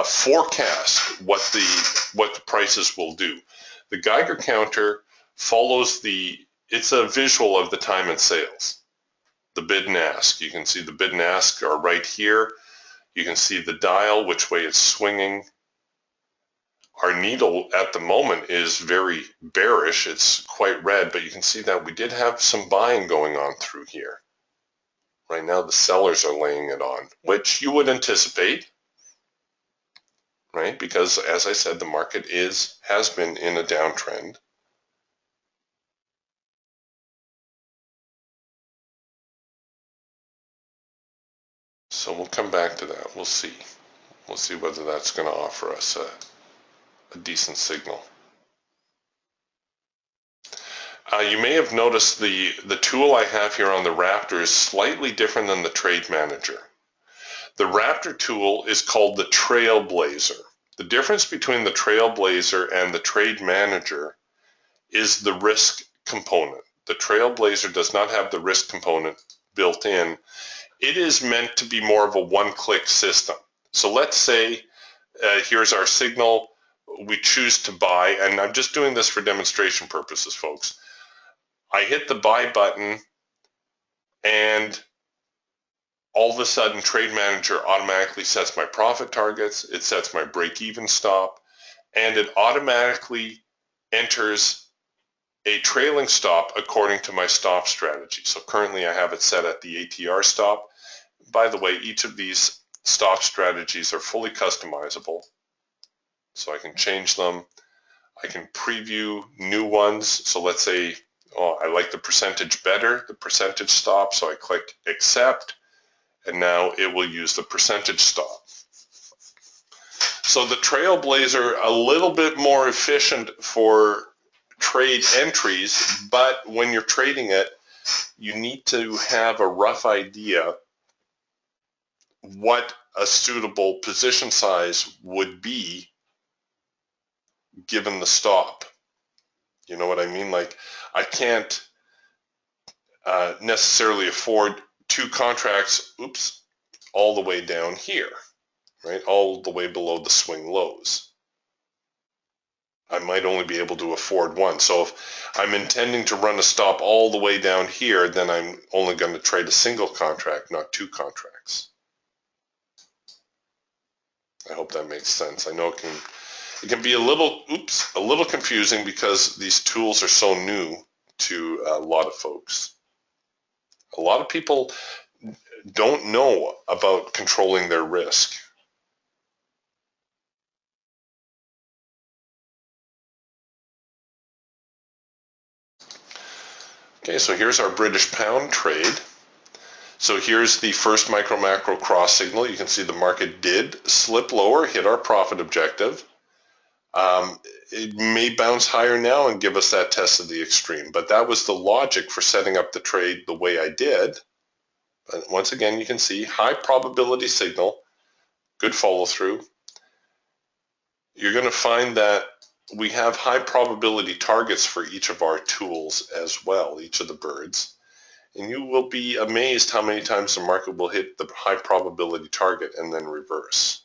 forecast what the prices will do. The Geiger counter follows it's a visual of the time and sales, the bid and ask. You can see the bid and ask are right here. You can see the dial, which way it's swinging. Our needle at the moment is very bearish. It's quite red, but you can see that we did have some buying going on through here. Right now, the sellers are laying it on, which you would anticipate, right? Because as I said, the market has been in a downtrend. So we'll come back to that. We'll see. We'll see whether that's going to offer us a decent signal. You may have noticed the tool I have here on the Raptor is slightly different than the Trade Manager. The Raptor tool is called the Trailblazer. The difference between the Trailblazer and the Trade Manager is the risk component. The Trailblazer does not have the risk component built in. It is meant to be more of a one-click system. So let's say here's our signal. We choose to buy, and I'm just doing this for demonstration purposes, folks. I hit the buy button, and all of a sudden Trade Manager automatically sets my profit targets, it sets my break-even stop, and it automatically enters a trailing stop according to my stop strategy. So currently I have it set at the ATR stop. By the way, each of these stop strategies are fully customizable, so I can change them. I can preview new ones. So let's say, oh, I like the percentage better, the percentage stop, so I click accept, and now it will use the percentage stop. So the Trailblazer, a little bit more efficient for trade entries, but when you're trading it, you need to have a rough idea what a suitable position size would be given the stop. You know what I mean? Like, I can't necessarily afford two contracts, all the way down here, right? All the way below the swing lows. I might only be able to afford one. So if I'm intending to run a stop all the way down here, then I'm only going to trade a single contract, not two contracts. I hope that makes sense. I know it can be a little confusing because these tools are so new to a lot of folks. A lot of people don't know about controlling their risk. Okay, so here's our British pound trade. So here's the first micro macro cross signal. You can see the market did slip lower, hit our profit objective. It may bounce higher now and give us that test of the extreme, but that was the logic for setting up the trade the way I did. But once again, you can see high probability signal, good follow through. You're going to find that we have high probability targets for each of our tools as well, each of the birds. And you will be amazed how many times the market will hit the high probability target and then reverse.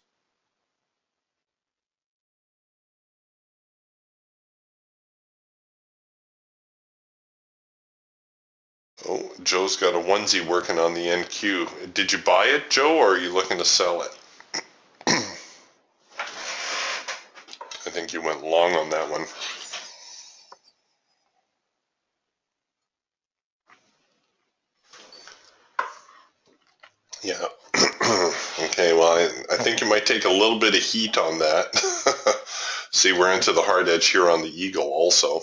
Oh, Joe's got a onesie working on the NQ. Did you buy it, Joe, or are you looking to sell it? I think you went long on that one. Yeah. Okay, well, I think you might take a little bit of heat on that. See, we're into the hard edge here on the Eagle also.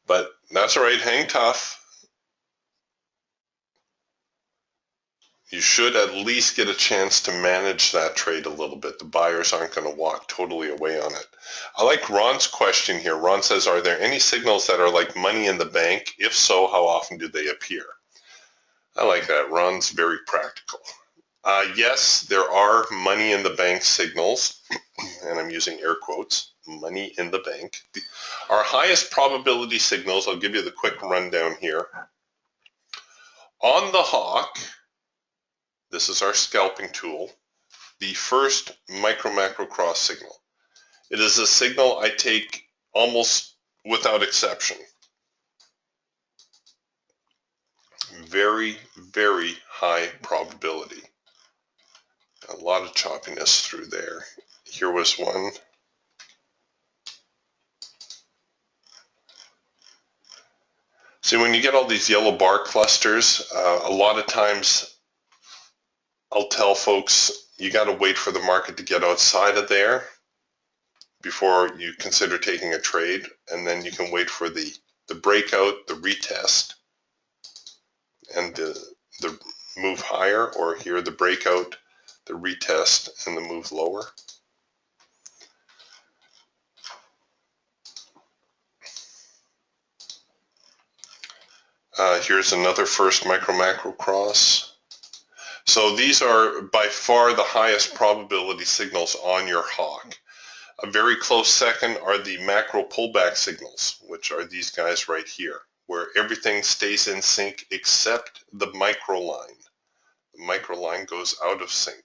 But that's all right, hang tough. You should at least get a chance to manage that trade a little bit. The buyers aren't going to walk totally away on it. I like Ron's question here. Ron says, are there any signals that are like money in the bank? If so, how often do they appear? I like that. Ron's very practical. Yes, there are money in the bank signals, and I'm using air quotes, money in the bank. Our highest probability signals, I'll give you the quick rundown here. On the hawk, this is our scalping tool, the first micro macro cross signal. It is a signal I take almost without exception. Very, very high probability. A lot of choppiness through there. Here was one. See, when you get all these yellow bar clusters, a lot of times I'll tell folks you got to wait for the market to get outside of there before you consider taking a trade, and then you can wait for the breakout, the retest, and the move higher, or here the breakout, the retest, and the move lower. Here's another first micro-macro cross. So these are by far the highest probability signals on your hawk. A very close second are the macro pullback signals, which are these guys right here, where everything stays in sync except the micro line. The micro line goes out of sync.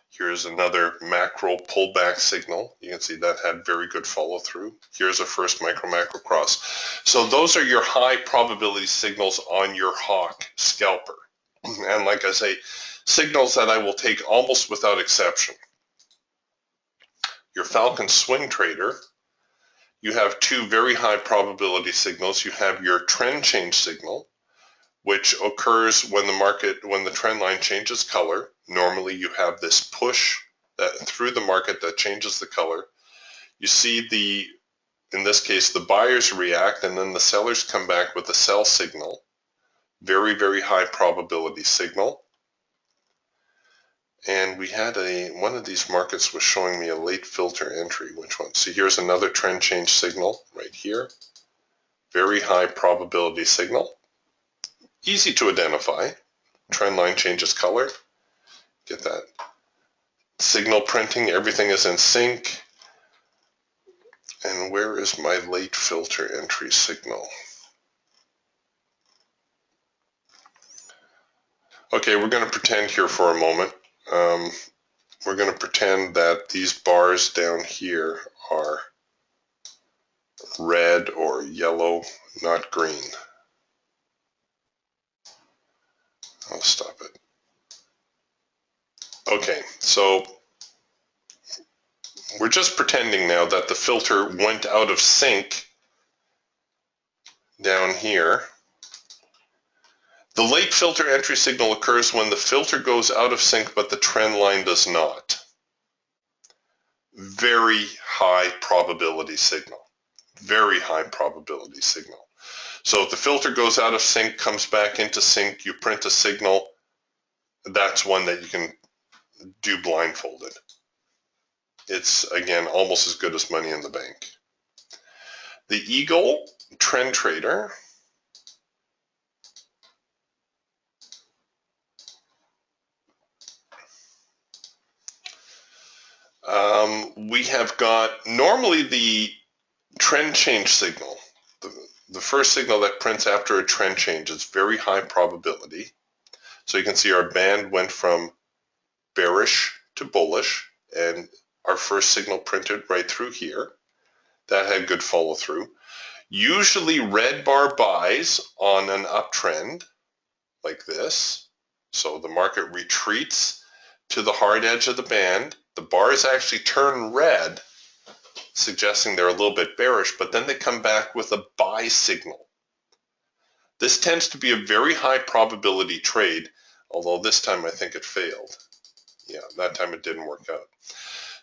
Here's another macro pullback signal. You can see that had very good follow through. Here's a first micro-macro cross. So those are your high probability signals on your hawk scalper. And like I say, signals that I will take almost without exception. Your Falcon swing trader, you have two very high probability signals. You have your trend change signal, which occurs when the trend line changes color. Normally you have this push through the market that changes the color. You see in this case, the buyers react and then the sellers come back with a sell signal. Very, very high probability signal. And we had one of these markets was showing me a late filter entry. Which one? See, here's another trend change signal right here. Very high probability signal. Easy to identify. Trend line changes color. Get that. Signal printing, everything is in sync. And where is my late filter entry signal? Okay, we're going to pretend here for a moment. We're going to pretend that these bars down here are red or yellow, not green. I'll stop it. Okay, so we're just pretending now that the filter went out of sync down here. The late filter entry signal occurs when the filter goes out of sync but the trend line does not. Very high probability signal. Very high probability signal. So if the filter goes out of sync, comes back into sync, you print a signal, that's one that you can do blindfolded. It's, again, almost as good as money in the bank. The Eagle trend trader. We have got normally the trend change signal. The first signal that prints after a trend change is very high probability. So you can see our band went from bearish to bullish, and our first signal printed right through here. That had good follow through. Usually red bar buys on an uptrend like this. So the market retreats to the hard edge of the band. The bars actually turn red, suggesting they're a little bit bearish, but then they come back with a buy signal. This tends to be a very high probability trade, although this time I think it failed. Yeah, that time it didn't work out.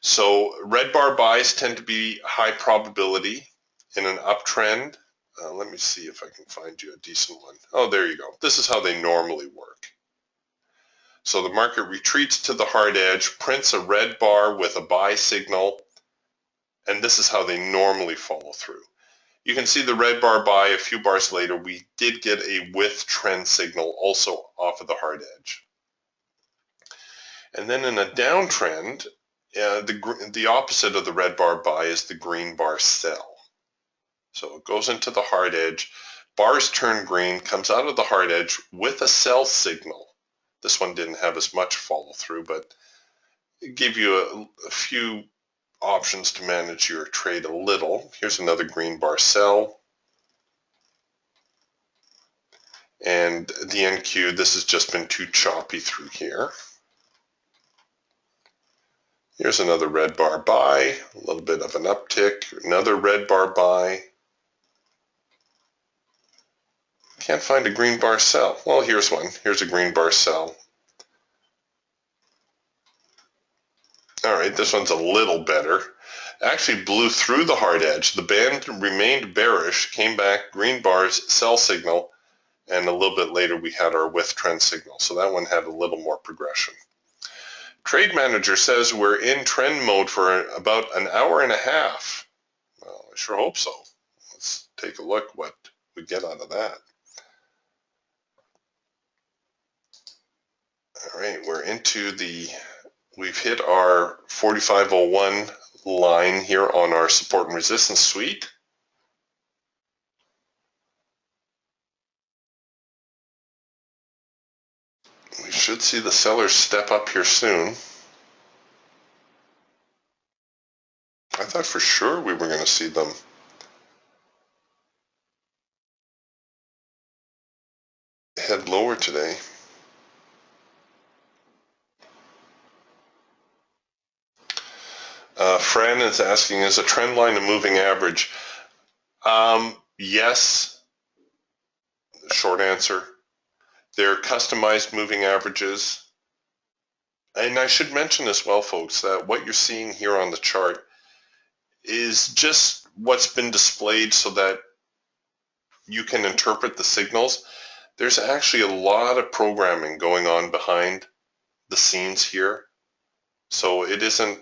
So red bar buys tend to be high probability in an uptrend. Let me see if I can find you a decent one. Oh, there you go. This is how they normally work. So the market retreats to the hard edge, prints a red bar with a buy signal, and this is how they normally follow through. You can see the red bar buy a few bars later. We did get a with trend signal also off of the hard edge. And then in a downtrend, the opposite of the red bar buy is the green bar sell. So it goes into the hard edge, bars turn green, comes out of the hard edge with a sell signal. This one didn't have as much follow through, but it gave you a few options to manage your trade a little. Here's another green bar sell. And the NQ, this has just been too choppy through here. Here's another red bar buy, a little bit of an uptick, another red bar buy. Can't find a green bar sell. Well, here's one. Here's a green bar sell. All right, this one's a little better. Actually blew through the hard edge. The band remained bearish, came back, green bars, sell signal, and a little bit later we had our with trend signal. So that one had a little more progression. Trade Manager says we're in trend mode for about an hour and a half. Well, I sure hope so. Let's take a look what we get out of that. All right, we've hit our 4501 line here on our support and resistance suite. We should see the sellers step up here soon. I thought for sure we were going to see them head lower today. Fran is asking, is a trend line a moving average? Yes, short answer. They're customized moving averages. And I should mention as well, folks, that what you're seeing here on the chart is just what's been displayed so that you can interpret the signals. There's actually a lot of programming going on behind the scenes here. So it isn't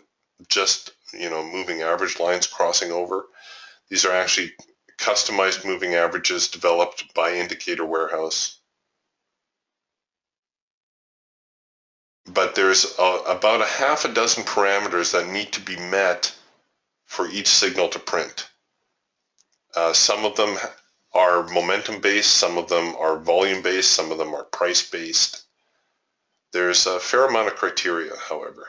just, moving average lines crossing over. These are actually customized moving averages developed by Indicator Warehouse. But there's about a half a dozen parameters that need to be met for each signal to print. Some of them are momentum based, some of them are volume based, some of them are price based. There's a fair amount of criteria, however.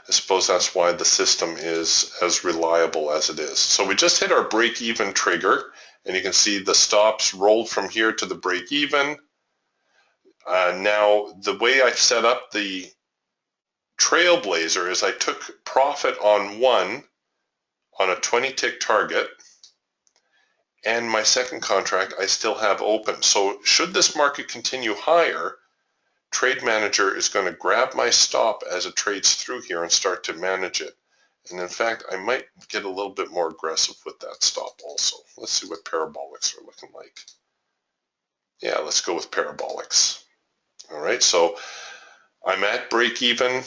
I suppose that's why the system is as reliable as it is. So we just hit our break-even trigger, and you can see the stops rolled from here to the break-even. Now, the way I've set up the Trailblazer is I took profit on one on a 20-tick target, and my second contract I still have open. So should this market continue higher, Trade Manager is going to grab my stop as it trades through here and start to manage it. And in fact, I might get a little bit more aggressive with that stop also. Let's see what parabolics are looking like. Yeah, let's go with parabolics. All right, so I'm at break even.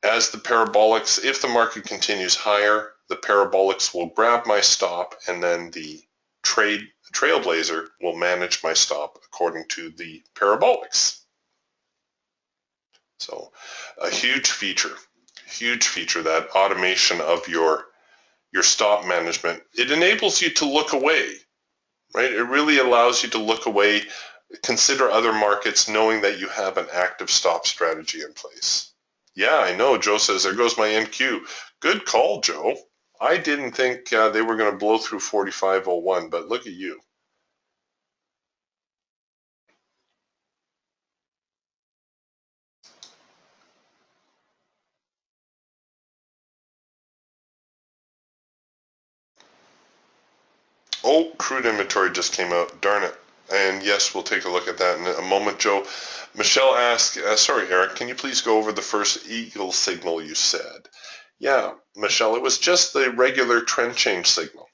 As the parabolics, if the market continues higher, the parabolics will grab my stop, and then the Trailblazer will manage my stop according to the parabolics. So a huge feature, that automation of your stop management. It enables you to look away, right? It really allows you to look away, consider other markets, knowing that you have an active stop strategy in place. Yeah, I know. Joe says, there goes my NQ. Good call, Joe. I didn't think they were going to blow through 4501, but look at you. Oh, crude inventory just came out. Darn it. And yes, we'll take a look at that in a moment, Joe. Michelle asked, sorry, Eric, can you please go over the first eagle signal you said? Yeah, Michelle, it was just the regular trend change signal.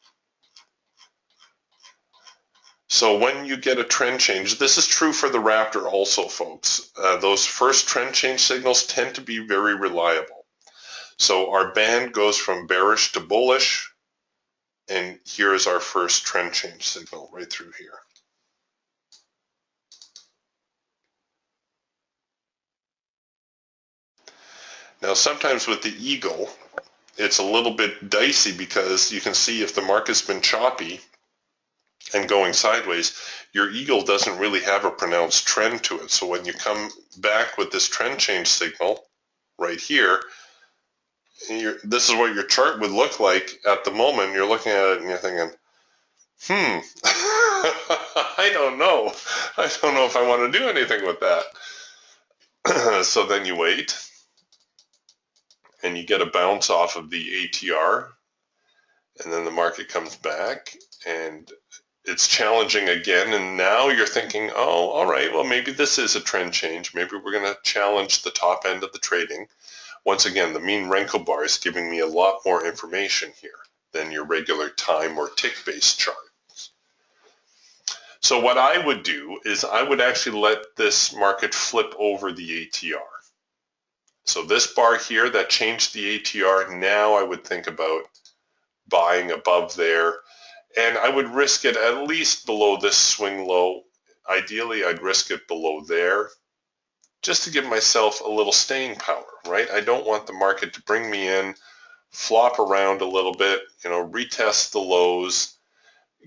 So when you get a trend change, this is true for the Raptor also, folks. Those first trend change signals tend to be very reliable. So our band goes from bearish to bullish, and here is our first trend change signal right through here. Now, sometimes with the eagle, it's a little bit dicey because you can see if the market's been choppy and going sideways, your eagle doesn't really have a pronounced trend to it. So when you come back with this trend change signal right here, this is what your chart would look like at the moment. You're looking at it and you're thinking, I don't know. I don't know if I want to do anything with that. So then you wait and you get a bounce off of the ATR, and then the market comes back and it's challenging again, and now you're thinking, oh, all right, well, maybe this is a trend change. Maybe we're going to challenge the top end of the trading. Once again, the mean Renko bar is giving me a lot more information here than your regular time or tick-based chart. So what I would do is I would actually let this market flip over the ATR. So this bar here that changed the ATR, now I would think about buying above there And I would risk it at least below this swing low. Ideally, I'd risk it below there just to give myself a little staying power, right? I don't want the market to bring me in, flop around a little bit, retest the lows,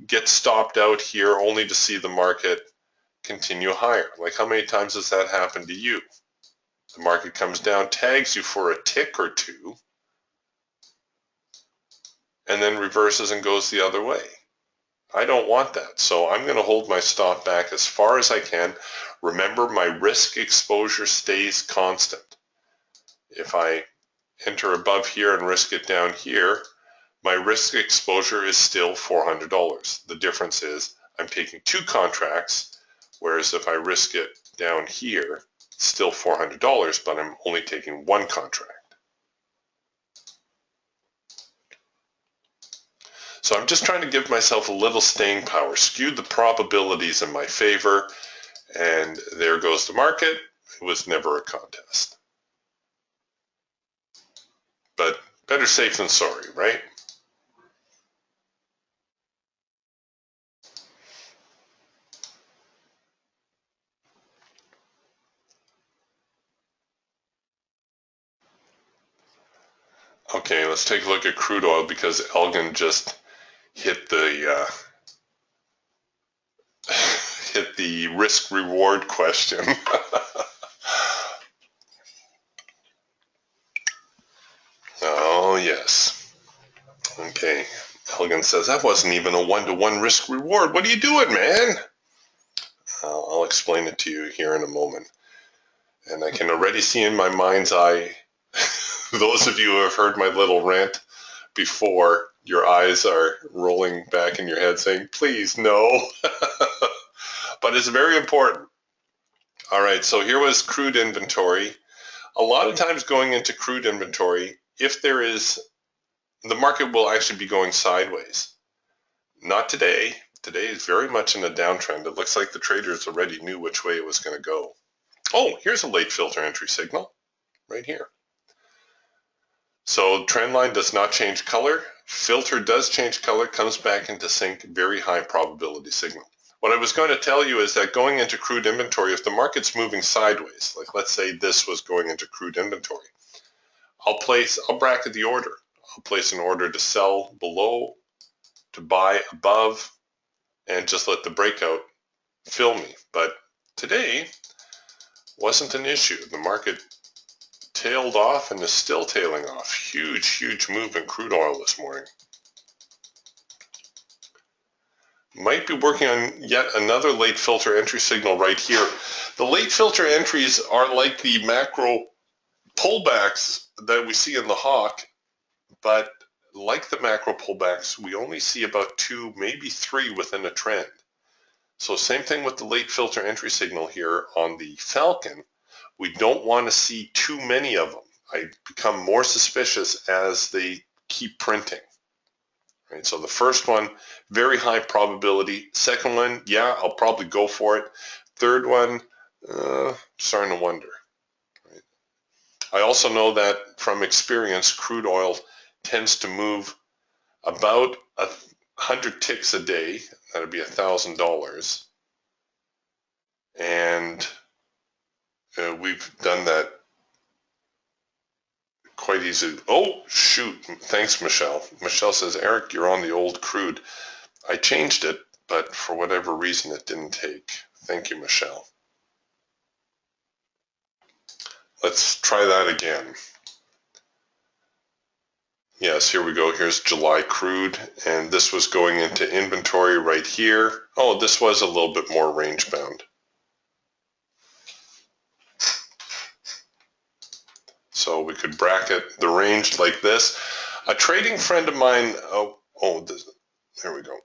get stopped out here only to see the market continue higher. Like, how many times has that happened to you? The market comes down, tags you for a tick or two, and then reverses and goes the other way. I don't want that, so I'm going to hold my stop back as far as I can. Remember, my risk exposure stays constant. If I enter above here and risk it down here, my risk exposure is still $400. The difference is I'm taking 2 contracts, whereas if I risk it down here, it's still $400, but I'm only taking 1 contract. So I'm just trying to give myself a little staying power, skew the probabilities in my favor, and there goes the market. It was never a contest. But better safe than sorry, right? Okay, let's take a look at crude oil because Elgin just hit the hit the risk reward question. Oh yes. Okay. Elgin says that wasn't even a 1-to-1 risk reward. What are you doing, man? I'll explain it to you here in a moment. And I can already see in my mind's eye, those of you who have heard my little rant before, your eyes are rolling back in your head saying, please, no. But it's very important. All right, so here was crude inventory. A lot of times going into crude inventory, if there is, the market will actually be going sideways. Not today. Today is very much in a downtrend. It looks like the traders already knew which way it was going to go. Oh, here's a late filter entry signal right here. So trend line does not change color. Filter does change color, comes back into sync, very high probability signal. What I was going to tell you is that going into crude inventory, if the market's moving sideways, like let's say this was going into crude inventory, I'll bracket the order. I'll place an order to sell below, to buy above, and just let the breakout fill me. But today wasn't an issue. The market tailed off and is still tailing off. Huge, huge move in crude oil this morning. Might be working on yet another late filter entry signal right here. The late filter entries are like the macro pullbacks that we see in the hawk, but like the macro pullbacks, we only see about 2, maybe 3 within a trend. So same thing with the late filter entry signal here on the Falcon. We don't want to see too many of them. I become more suspicious as they keep printing. Right, so the first one, very high probability. Second one, yeah, I'll probably go for it. Third one, starting to wonder. Right? I also know that from experience, crude oil tends to move about 100 ticks a day. That'd be $1,000. And we've done that quite easy. Oh, shoot. Thanks, Michelle. Michelle says, Eric, you're on the old crude. I changed it, but for whatever reason, it didn't take. Thank you, Michelle. Let's try that again. Yes, here we go. Here's July crude, and this was going into inventory right here. Oh, this was a little bit more range bound. So we could bracket the range like this. A trading friend of mine, there we go.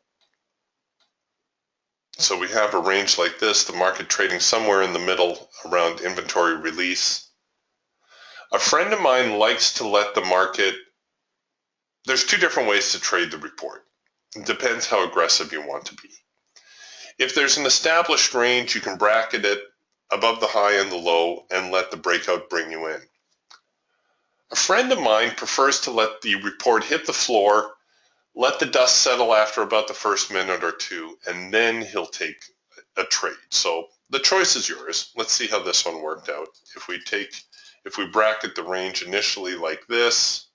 So we have a range like this, the market trading somewhere in the middle around inventory release. A friend of mine likes to let the market, there's 2 different ways to trade the report. It depends how aggressive you want to be. If there's an established range, you can bracket it above the high and the low and let the breakout bring you in. A friend of mine prefers to let the report hit the floor, let the dust settle after about the first minute or two, and then he'll take a trade. So the choice is yours. Let's see how this one worked out. If we bracket the range initially like this,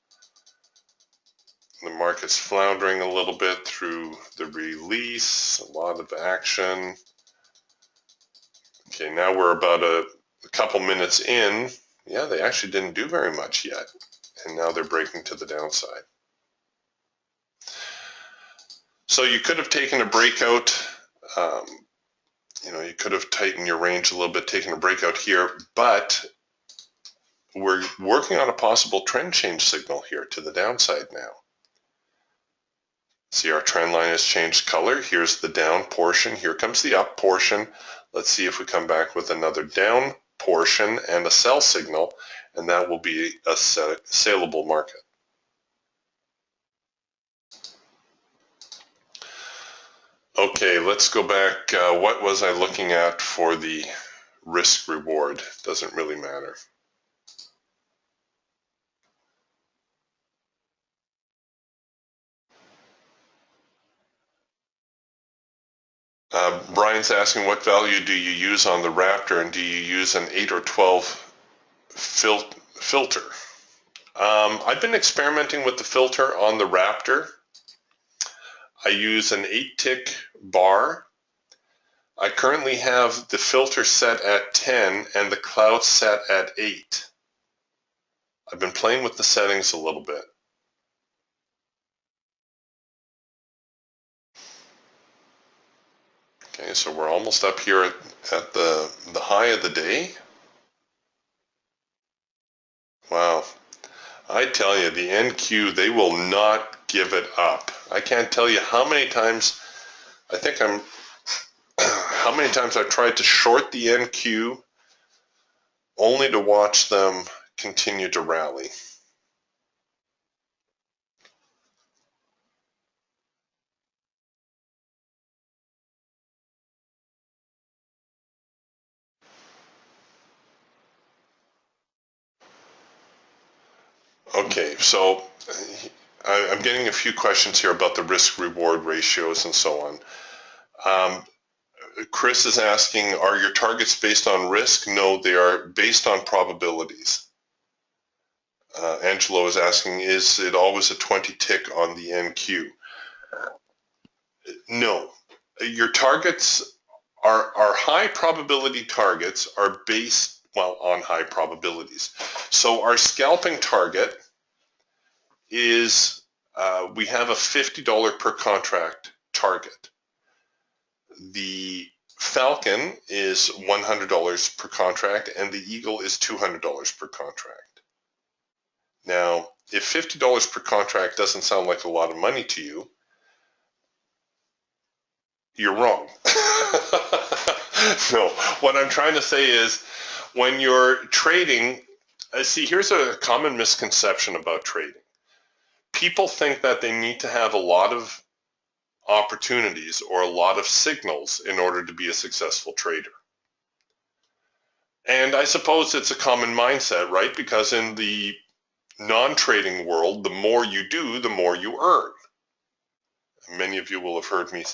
the market's floundering a little bit through the release, a lot of action. Okay, now we're about a couple minutes in. Yeah, they actually didn't do very much yet, and now they're breaking to the downside. So you could have taken a breakout. You could have tightened your range a little bit, taken a breakout here, but we're working on a possible trend change signal here to the downside now. See, our trend line has changed color. Here's the down portion. Here comes the up portion. Let's see if we come back with another down portion and a sell signal, and that will be a saleable market. Okay, let's go back. What was I looking at for the risk reward? Doesn't really matter. Brian's asking, what value do you use on the Raptor, and do you use an 8 or 12 filter? I've been experimenting with the filter on the Raptor. I use an 8-tick bar. I currently have the filter set at 10 and the cloud set at 8. I've been playing with the settings a little bit. Okay, so we're almost up here at the high of the day. Wow. I tell you, the NQ, they will not give it up. I can't tell you how many times how many times I've tried to short the NQ only to watch them continue to rally. Okay, so I'm getting a few questions here about the risk-reward ratios and so on. Chris is asking, are your targets based on risk? No, they are based on probabilities. Angelo is asking, is it always a 20 tick on the NQ? No. Your targets are high probability targets are based, well, on high probabilities. So our scalping target is, we have a $50 per contract target. The Falcon is $100 per contract, and the Eagle is $200 per contract. Now, if $50 per contract doesn't sound like a lot of money to you, you're wrong. No, what I'm trying to say is when you're trading, see, here's a common misconception about trading. People think that they need to have a lot of opportunities or a lot of signals in order to be a successful trader. And I suppose it's a common mindset, right? Because in the non-trading world, the more you do, the more you earn. Many of you will have heard me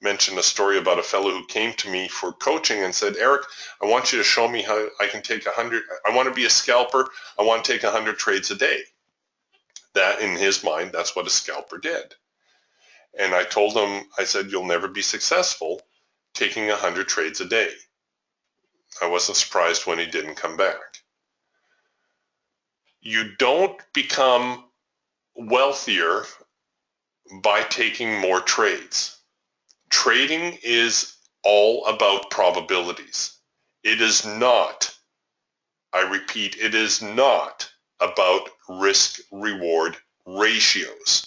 mention a story about a fellow who came to me for coaching and said, Eric, I want you to show me how I can take 100, I want to be a scalper, I want to take 100 trades a day. That, in his mind, that's what a scalper did. And I told him, I said, you'll never be successful taking 100 trades a day. I wasn't surprised when he didn't come back. You don't become wealthier by taking more trades. Trading is all about probabilities. It is not, I repeat, it is not about risk-reward ratios.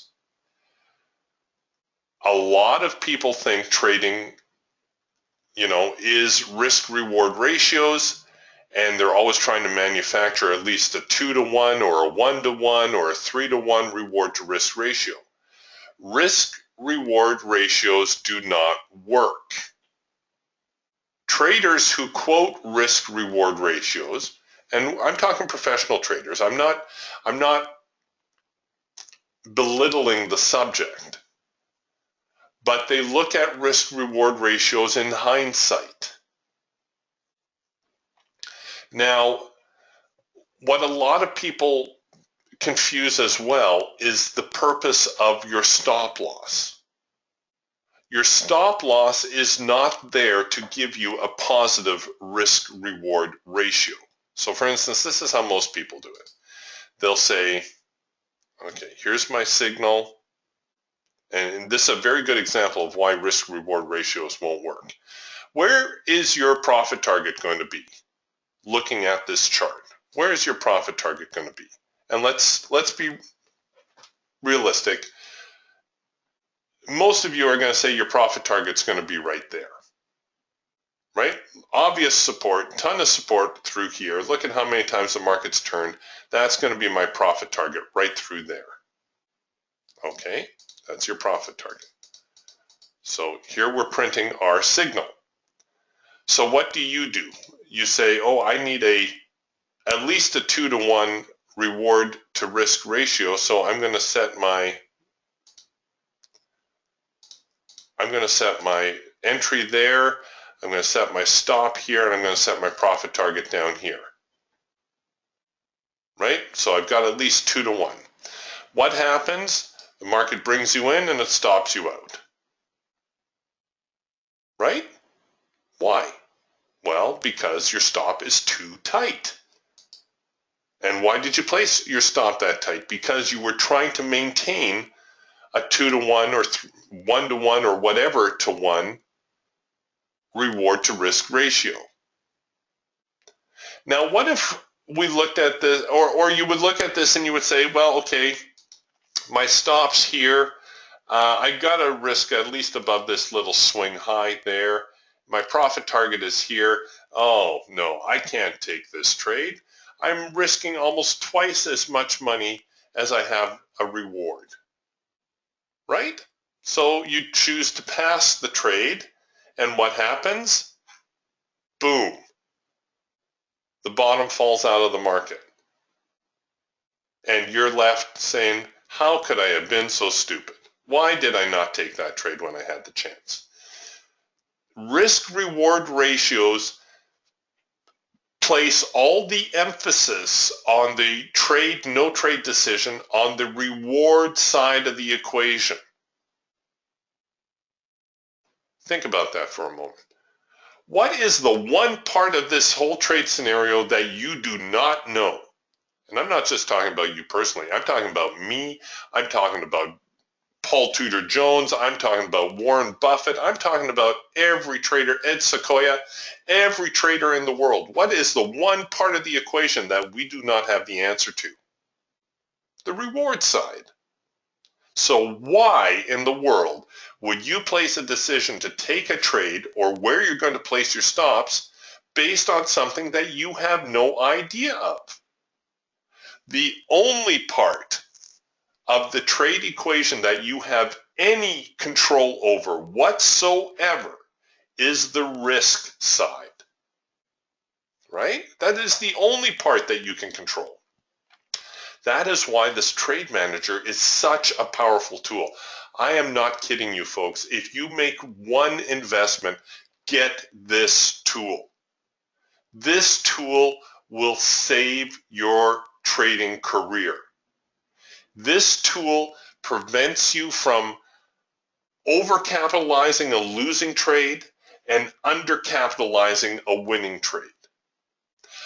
A lot of people think trading, is risk-reward ratios, and they're always trying to manufacture at least a 2-to-1 or a 1-to-1 or a 3-to-1 reward to risk ratio. Risk-reward ratios do not work. Traders who quote risk-reward ratios, and I'm talking professional traders, I'm not belittling the subject. but they look at risk-reward ratios in hindsight. Now, what a lot of people confuse as well is the purpose of your stop loss. Your stop loss is not there to give you a positive risk-reward ratio. So for instance, this is how most people do it. They'll say, okay, here's my signal. And this is a very good example of why risk-reward ratios won't work. Where is your profit target going to be? Looking at this chart, where is your profit target going to be? And let's be realistic. Most of you are going to say your profit target's going to be right there, right? Obvious support, ton of support through here. Look at how many times the market's turned. That's going to be my profit target right through there. Okay, that's your profit target. So here we're printing our signal. So what do? You say, oh, I need at least a 2-to-1 reward to risk ratio. So I'm going to set my entry there. I'm going to set my stop here, and I'm going to set my profit target down here. Right? So I've got at least 2-to-1. What happens? The market brings you in and it stops you out. Right? Why? Well, because your stop is too tight. And why did you place your stop that tight? Because you were trying to maintain a 2-to-1 or 1-to-1 or whatever to 1 reward to risk ratio. Now, what if we looked at this, or you would look at this and you would say, well, okay, my stop's here. I got to risk at least above this little swing high there. My profit target is here. Oh, no, I can't take this trade. I'm risking almost twice as much money as I have a reward. Right? So you choose to pass the trade, and what happens? Boom. The bottom falls out of the market. And you're left saying, how could I have been so stupid? Why did I not take that trade when I had the chance? Risk-reward ratios place all the emphasis on the trade, no trade decision on the reward side of the equation. Think about that for a moment. What is the one part of this whole trade scenario that you do not know? And I'm not just talking about you personally. I'm talking about me. I'm talking about Paul Tudor Jones. I'm talking about Warren Buffett. I'm talking about every trader, Ed Sequoia, every trader in the world. What is the one part of the equation that we do not have the answer to? The reward side. So why in the world would you place a decision to take a trade or where you're going to place your stops based on something that you have no idea of? The only part of the trade equation that you have any control over whatsoever is the risk side, right? That is the only part that you can control. That is why this trade manager is such a powerful tool. I am not kidding you, folks. If you make one investment, get this tool. This tool will save your trading career. This tool prevents you from overcapitalizing a losing trade and undercapitalizing a winning trade.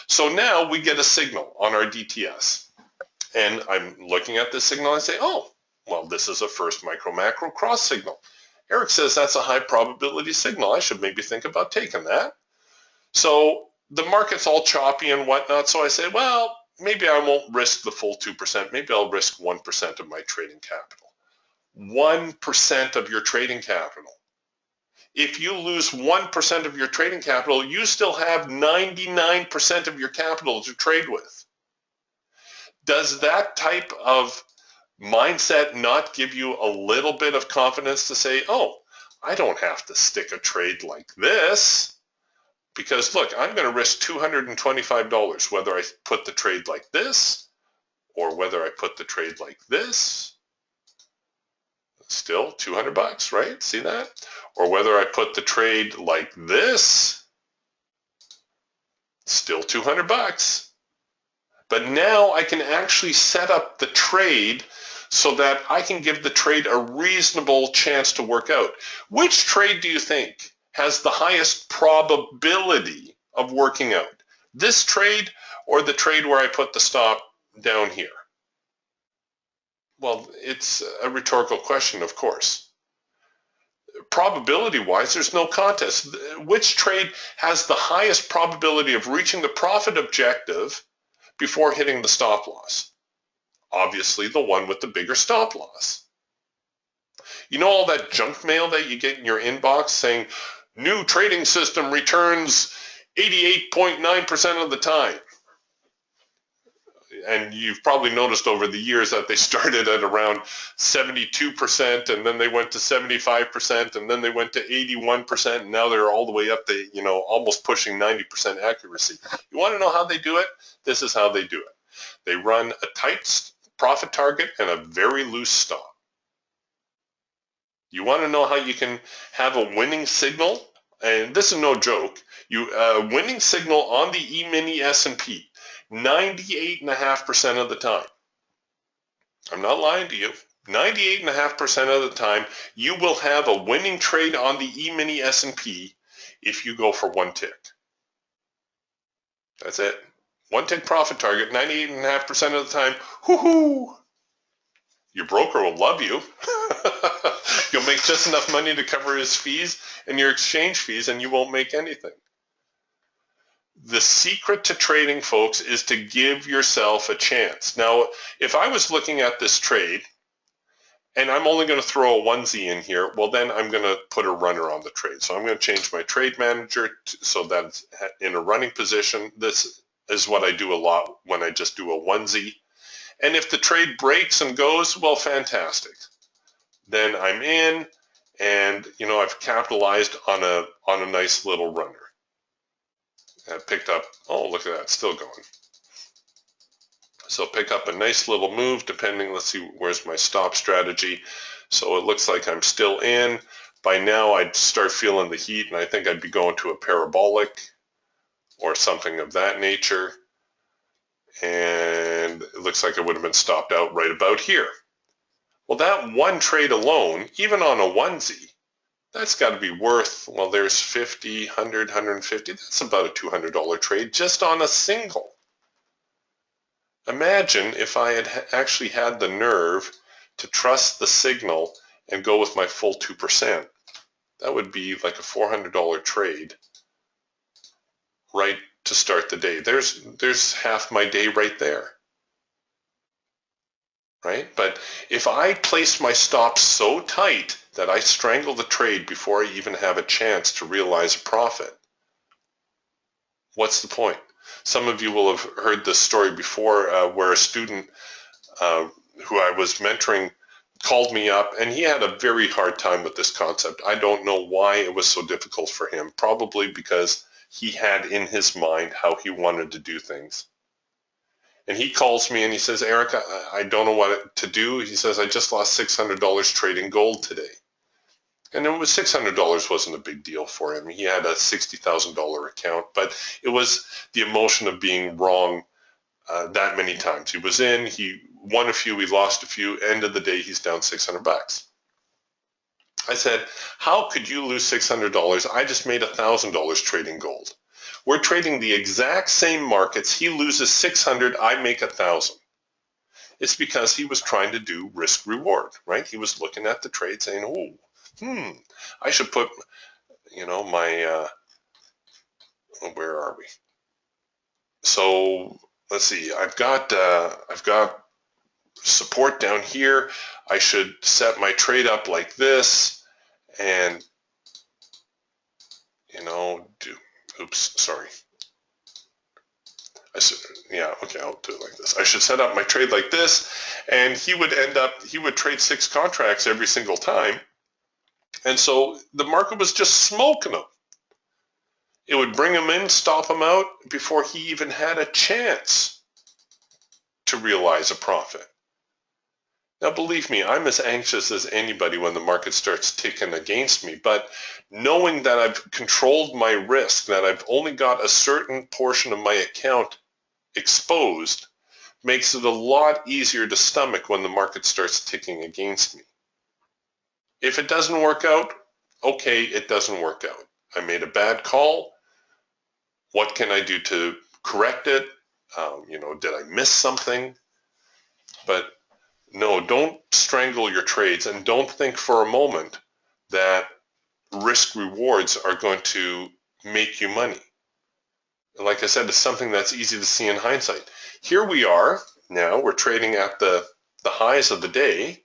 So now we get a signal on our DTS. And I'm looking at this signal and I say, oh, well, this is a first micro-macro cross signal. Eric says that's a high probability signal. I should maybe think about taking that. So the market's all choppy and whatnot. So I say, well, maybe I won't risk the full 2%. Maybe I'll risk 1% of my trading capital. 1% of your trading capital. If you lose 1% of your trading capital, you still have 99% of your capital to trade with. Does that type of mindset not give you a little bit of confidence to say, oh, I don't have to stick a trade like this? Because look, I'm going to risk $225 whether I put the trade like this or whether I put the trade like this. still 200 bucks, right? See that? Or whether I put the trade like this, still 200 bucks. But now I can actually set up the trade so that I can give the trade a reasonable chance to work out. Which trade do you think has the highest probability of working out? This trade or the trade where I put the stop down here? Well, it's a rhetorical question, of course. Probability-wise, there's no contest. Which trade has the highest probability of reaching the profit objective before hitting the stop loss? Obviously, the one with the bigger stop loss. You know all that junk mail that you get in your inbox saying, new trading system returns 88.9% of the time. And you've probably noticed over the years that they started at around 72%, and then they went to 75%, and then they went to 81%, and now they're all the way up to, almost pushing 90% accuracy. You want to know how they do it? This is how they do it. They run a tight profit target and a very loose stop. You want to know how you can have a winning signal? And this is no joke. Winning signal on the E-mini S&P 98.5% of the time. I'm not lying to you. 98.5% of the time, you will have a winning trade on the E-mini S&P if you go for one tick. That's it. One tick profit target, 98.5% of the time. Woohoo! Your broker will love you. You'll make just enough money to cover his fees and your exchange fees, and you won't make anything. The secret to trading, folks, is to give yourself a chance. Now, if I was looking at this trade, and I'm only going to throw a onesie in here, well, then I'm going to put a runner on the trade. So I'm going to change my trade manager so that it's in a running position. This is what I do a lot when I just do a onesie. And if the trade breaks and goes, well, fantastic. Then I'm in, and I've capitalized on a nice little runner. I picked up, oh, look at that, still going. So pick up a nice little move, depending, let's see, where's my stop strategy. So it looks like I'm still in. By now, I'd start feeling the heat, and I think I'd be going to a parabolic or something of that nature. And it looks like I would have been stopped out right about here. Well, that one trade alone, even on a onesie, that's got to be worth, well, there's 50, 100, 150. That's about a $200 trade just on a single. Imagine if I had actually had the nerve to trust the signal and go with my full 2%. That would be like a $400 trade right to start the day. There's half my day right there. Right? But if I place my stop so tight that I strangle the trade before I even have a chance to realize a profit, what's the point? Some of you will have heard this story before where a student who I was mentoring called me up, and he had a very hard time with this concept. I don't know why it was so difficult for him, probably because he had in his mind how he wanted to do things. And he calls me and he says, Eric, I don't know what to do. He says, I just lost $600 trading gold today. And it was $600 wasn't a big deal for him. He had a $60,000 account, but it was the emotion of being wrong that many times. He was in, he won a few, he lost a few. End of the day, he's down 600 bucks. I said, how could you lose $600? I just made $1,000 trading gold. We're trading the exact same markets. He loses 600, I make 1,000. It's because he was trying to do risk reward, right? He was looking at the trade saying, oh, I should put, my, where are we? So let's see, I've got support down here. I should set my trade up like this and, oops, sorry. Okay, I'll do it like this. I should set up my trade like this, and he would trade 6 contracts every single time. And so the market was just smoking him. It would bring him in, stop him out before he even had a chance to realize a profit. Now, believe me, I'm as anxious as anybody when the market starts ticking against me, but knowing that I've controlled my risk, that I've only got a certain portion of my account exposed, makes it a lot easier to stomach when the market starts ticking against me. If it doesn't work out, okay, it doesn't work out. I made a bad call. What can I do to correct it? Did I miss something? But no, don't strangle your trades, and don't think for a moment that risk rewards are going to make you money. Like I said, it's something that's easy to see in hindsight. Here we are now, we're trading at the highs of the day.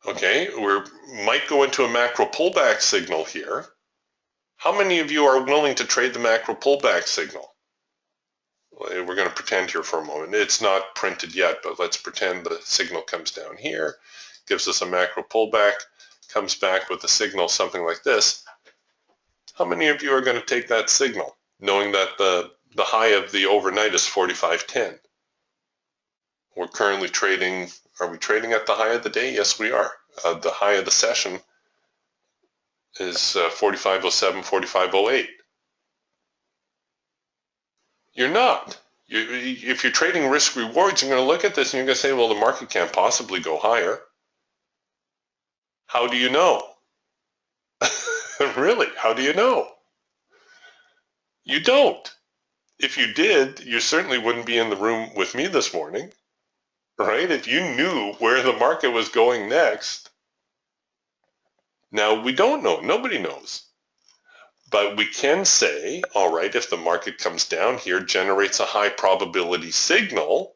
Okay, we might go into a macro pullback signal here. How many of you are willing to trade the macro pullback signal? We're going to pretend here for a moment. It's not printed yet, but let's pretend the signal comes down here, gives us a macro pullback, comes back with a signal, something like this. How many of you are going to take that signal, knowing that the high of the overnight is 45.10? We're currently trading, are we trading at the high of the day? Yes, we are. The high of the session is 45.07, 45.08. You're not. If you're trading risk rewards, you're going to look at this and you're going to say, well, the market can't possibly go higher. How do you know? Really, how do you know? You don't. If you did, you certainly wouldn't be in the room with me this morning, right? If you knew where the market was going next. Now, we don't know. Nobody knows. But we can say, all right, if the market comes down here, generates a high probability signal,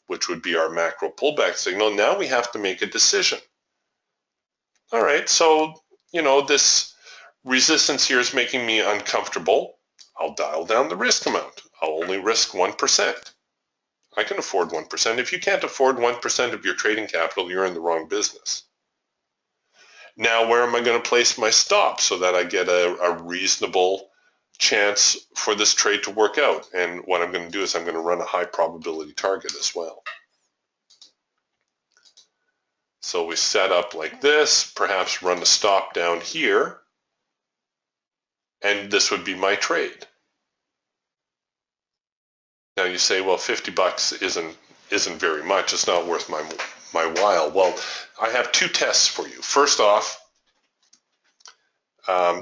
which would be our macro pullback signal, now we have to make a decision. All right, so, this resistance here is making me uncomfortable. I'll dial down the risk amount. I'll only risk 1%. I can afford 1%. If you can't afford 1% of your trading capital, you're in the wrong business. Now, where am I going to place my stop so that I get a reasonable chance for this trade to work out? And what I'm going to do is I'm going to run a high probability target as well. So we set up like this, perhaps run a stop down here, and this would be my trade. Now you say, well, 50 bucks isn't very much. It's not worth my while. Well, I have two tests for you. First off,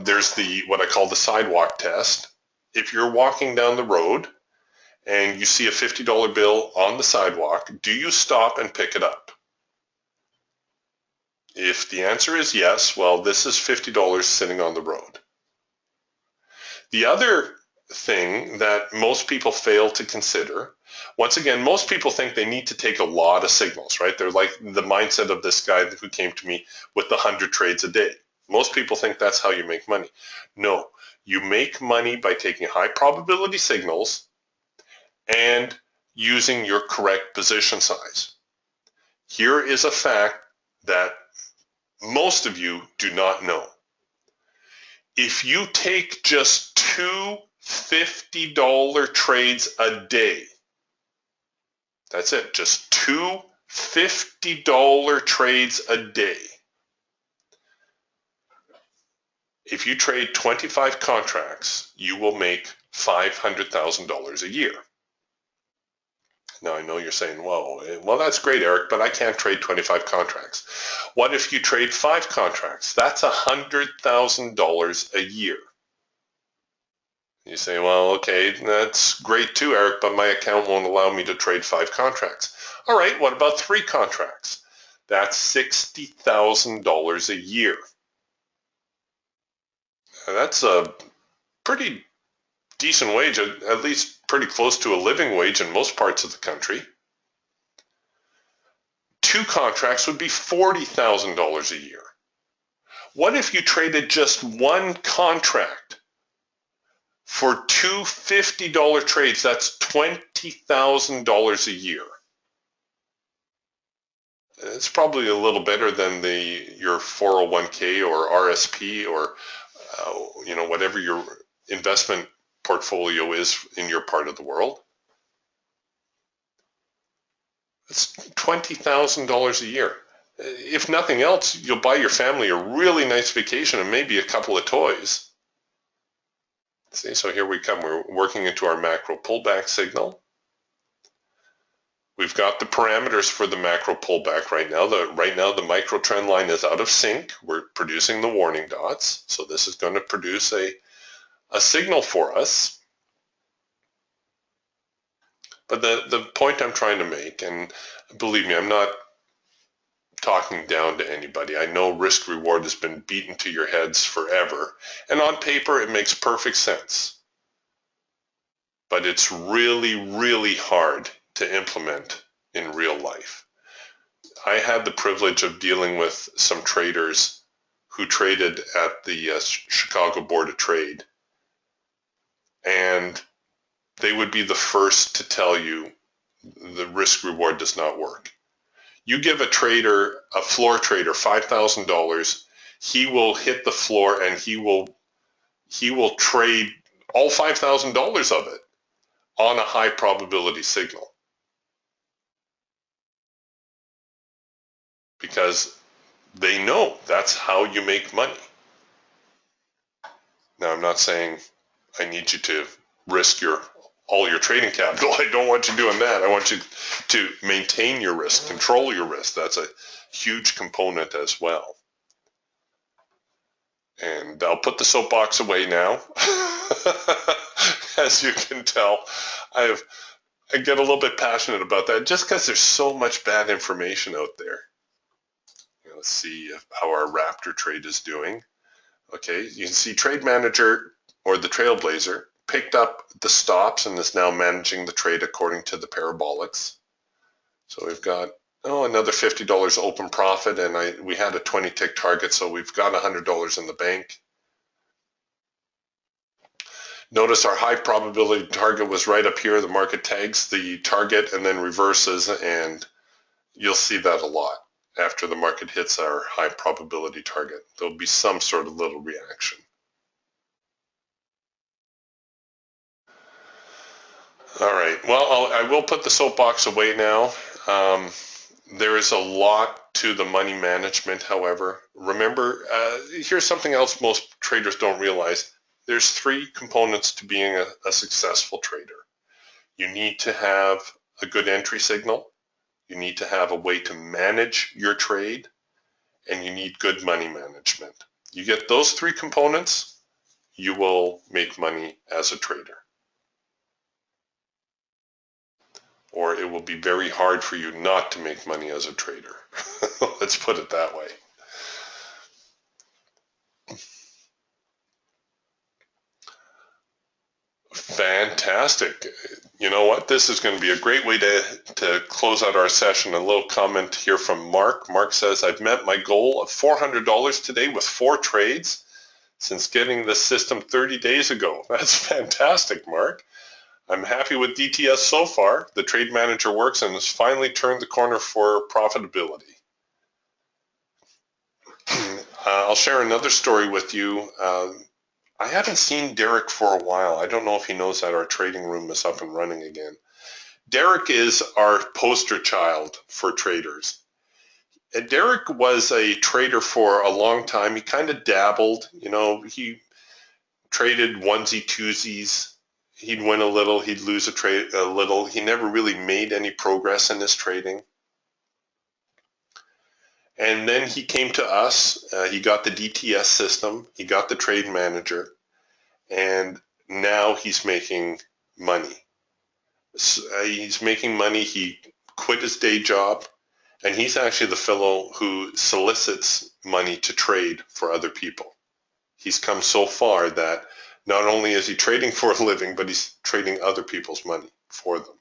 there's what I call the sidewalk test. If you're walking down the road and you see a $50 bill on the sidewalk, do you stop and pick it up? If the answer is yes, well, this is $50 sitting on the road. The other thing that most people fail to consider, once again, most people think they need to take a lot of signals, right? They're like the mindset of this guy who came to me with the 100 trades a day. Most people think that's how you make money. No, you make money by taking high probability signals and using your correct position size. Here is a fact that most of you do not know. If you take just two $50 trades a day, that's it, just two $50 trades a day. If you trade 25 contracts, you will make $500,000 a year. Now, I know you're saying, whoa, well, that's great, Eric, but I can't trade 25 contracts. What if you trade 5 contracts? That's $100,000 a year. You say, well, okay, that's great too, Eric, but my account won't allow me to trade 5 contracts. All right, what about 3 contracts? That's $60,000 a year. Now, that's a pretty decent wage, at least pretty close to a living wage in most parts of the country. 2 contracts would be $40,000 a year. What if you traded just 1 contract? For two $50 trades, that's $20,000 a year. It's probably a little better than your 401k or RSP or whatever your investment portfolio is in your part of the world. It's $20,000 a year. If nothing else, you'll buy your family a really nice vacation and maybe a couple of toys. See, so here we come. We're working into our macro pullback signal. We've got the parameters for the macro pullback right now. The micro trend line is out of sync. We're producing the warning dots. So this is going to produce a signal for us. But the point I'm trying to make, and believe me, I'm not talking down to anybody. I know risk reward has been beaten to your heads forever. And on paper, it makes perfect sense. But it's really, really hard to implement in real life. I had the privilege of dealing with some traders who traded at the Chicago Board of Trade, and they would be the first to tell you the risk reward does not work. You give a trader, a floor trader, $5,000, he will hit the floor and he will trade all $5,000 of it on a high probability signal. Because they know that's how you make money. Now, I'm not saying I need you to risk all your trading capital. I don't want you doing that. I want you to maintain your risk, control your risk. That's a huge component as well. And I'll put the soapbox away now. As you can tell, I get a little bit passionate about that just because there's so much bad information out there. Let's see how our Raptor trade is doing. Okay, you can see Trade Manager or the Trailblazer picked up the stops and is now managing the trade according to the parabolics. So we've got another $50 open profit, and we had a 20 tick target, so we've got $100 in the bank. Notice our high probability target was right up here. The market tags the target and then reverses, and you'll see that a lot. After the market hits our high probability target, there'll be some sort of little reaction. All right, well, I will put the soapbox away now. There is a lot to the money management, however. Remember, here's something else most traders don't realize. There's 3 components to being a successful trader. You need to have a good entry signal. You need to have a way to manage your trade, and you need good money management. You get those 3 components, you will make money as a trader. Or it will be very hard for you not to make money as a trader. Let's put it that way. Fantastic. You know what? This is going to be a great way to close out our session. A little comment here from Mark. Mark says, I've met my goal of $400 today with 4 trades since getting the system 30 days ago. That's fantastic, Mark. I'm happy with DTS so far. The trade manager works and has finally turned the corner for profitability. I'll share another story with you. I haven't seen Derek for a while. I don't know if he knows that our trading room is up and running again. Derek is our poster child for traders. Derek was a trader for a long time. He kind of dabbled, he traded onesie twosies. He'd win a little, he'd lose a little. He never really made any progress in his trading. And then he came to us. He got the DTS system. He got the trade manager. And now he's making money. He's making money. He quit his day job. And he's actually the fellow who solicits money to trade for other people. He's come so far that not only is he trading for a living, but he's trading other people's money for them.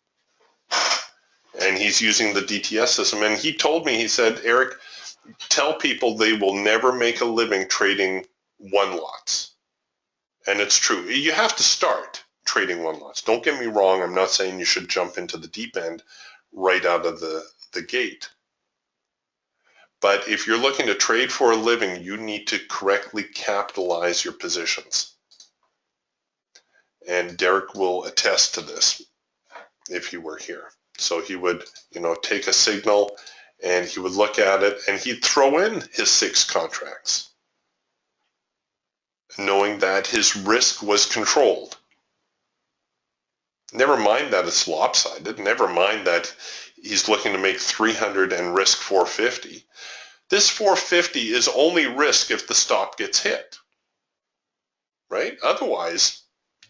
And he's using the DTS system. And he told me, he said, Eric, tell people they will never make a living trading one lots. And it's true. You have to start trading one lots. Don't get me wrong. I'm not saying you should jump into the deep end right out of the gate. But if you're looking to trade for a living, you need to correctly capitalize your positions. And Derek will attest to this if he were here. So he would, take a signal and he would look at it and he'd throw in his 6 contracts, knowing that his risk was controlled. Never mind that it's lopsided. Never mind that he's looking to make 300 and risk 450. This 450 is only risk if the stop gets hit, right? Otherwise,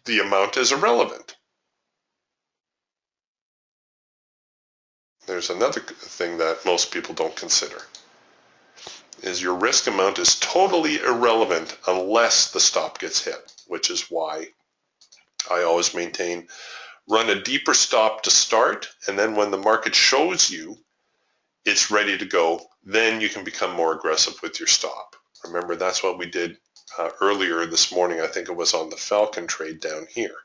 the amount is irrelevant. There's another thing that most people don't consider, is your risk amount is totally irrelevant unless the stop gets hit, which is why I always maintain run a deeper stop to start, and then when the market shows you it's ready to go, then you can become more aggressive with your stop. Remember, that's what we did earlier this morning. I think it was on the Falcon trade down here,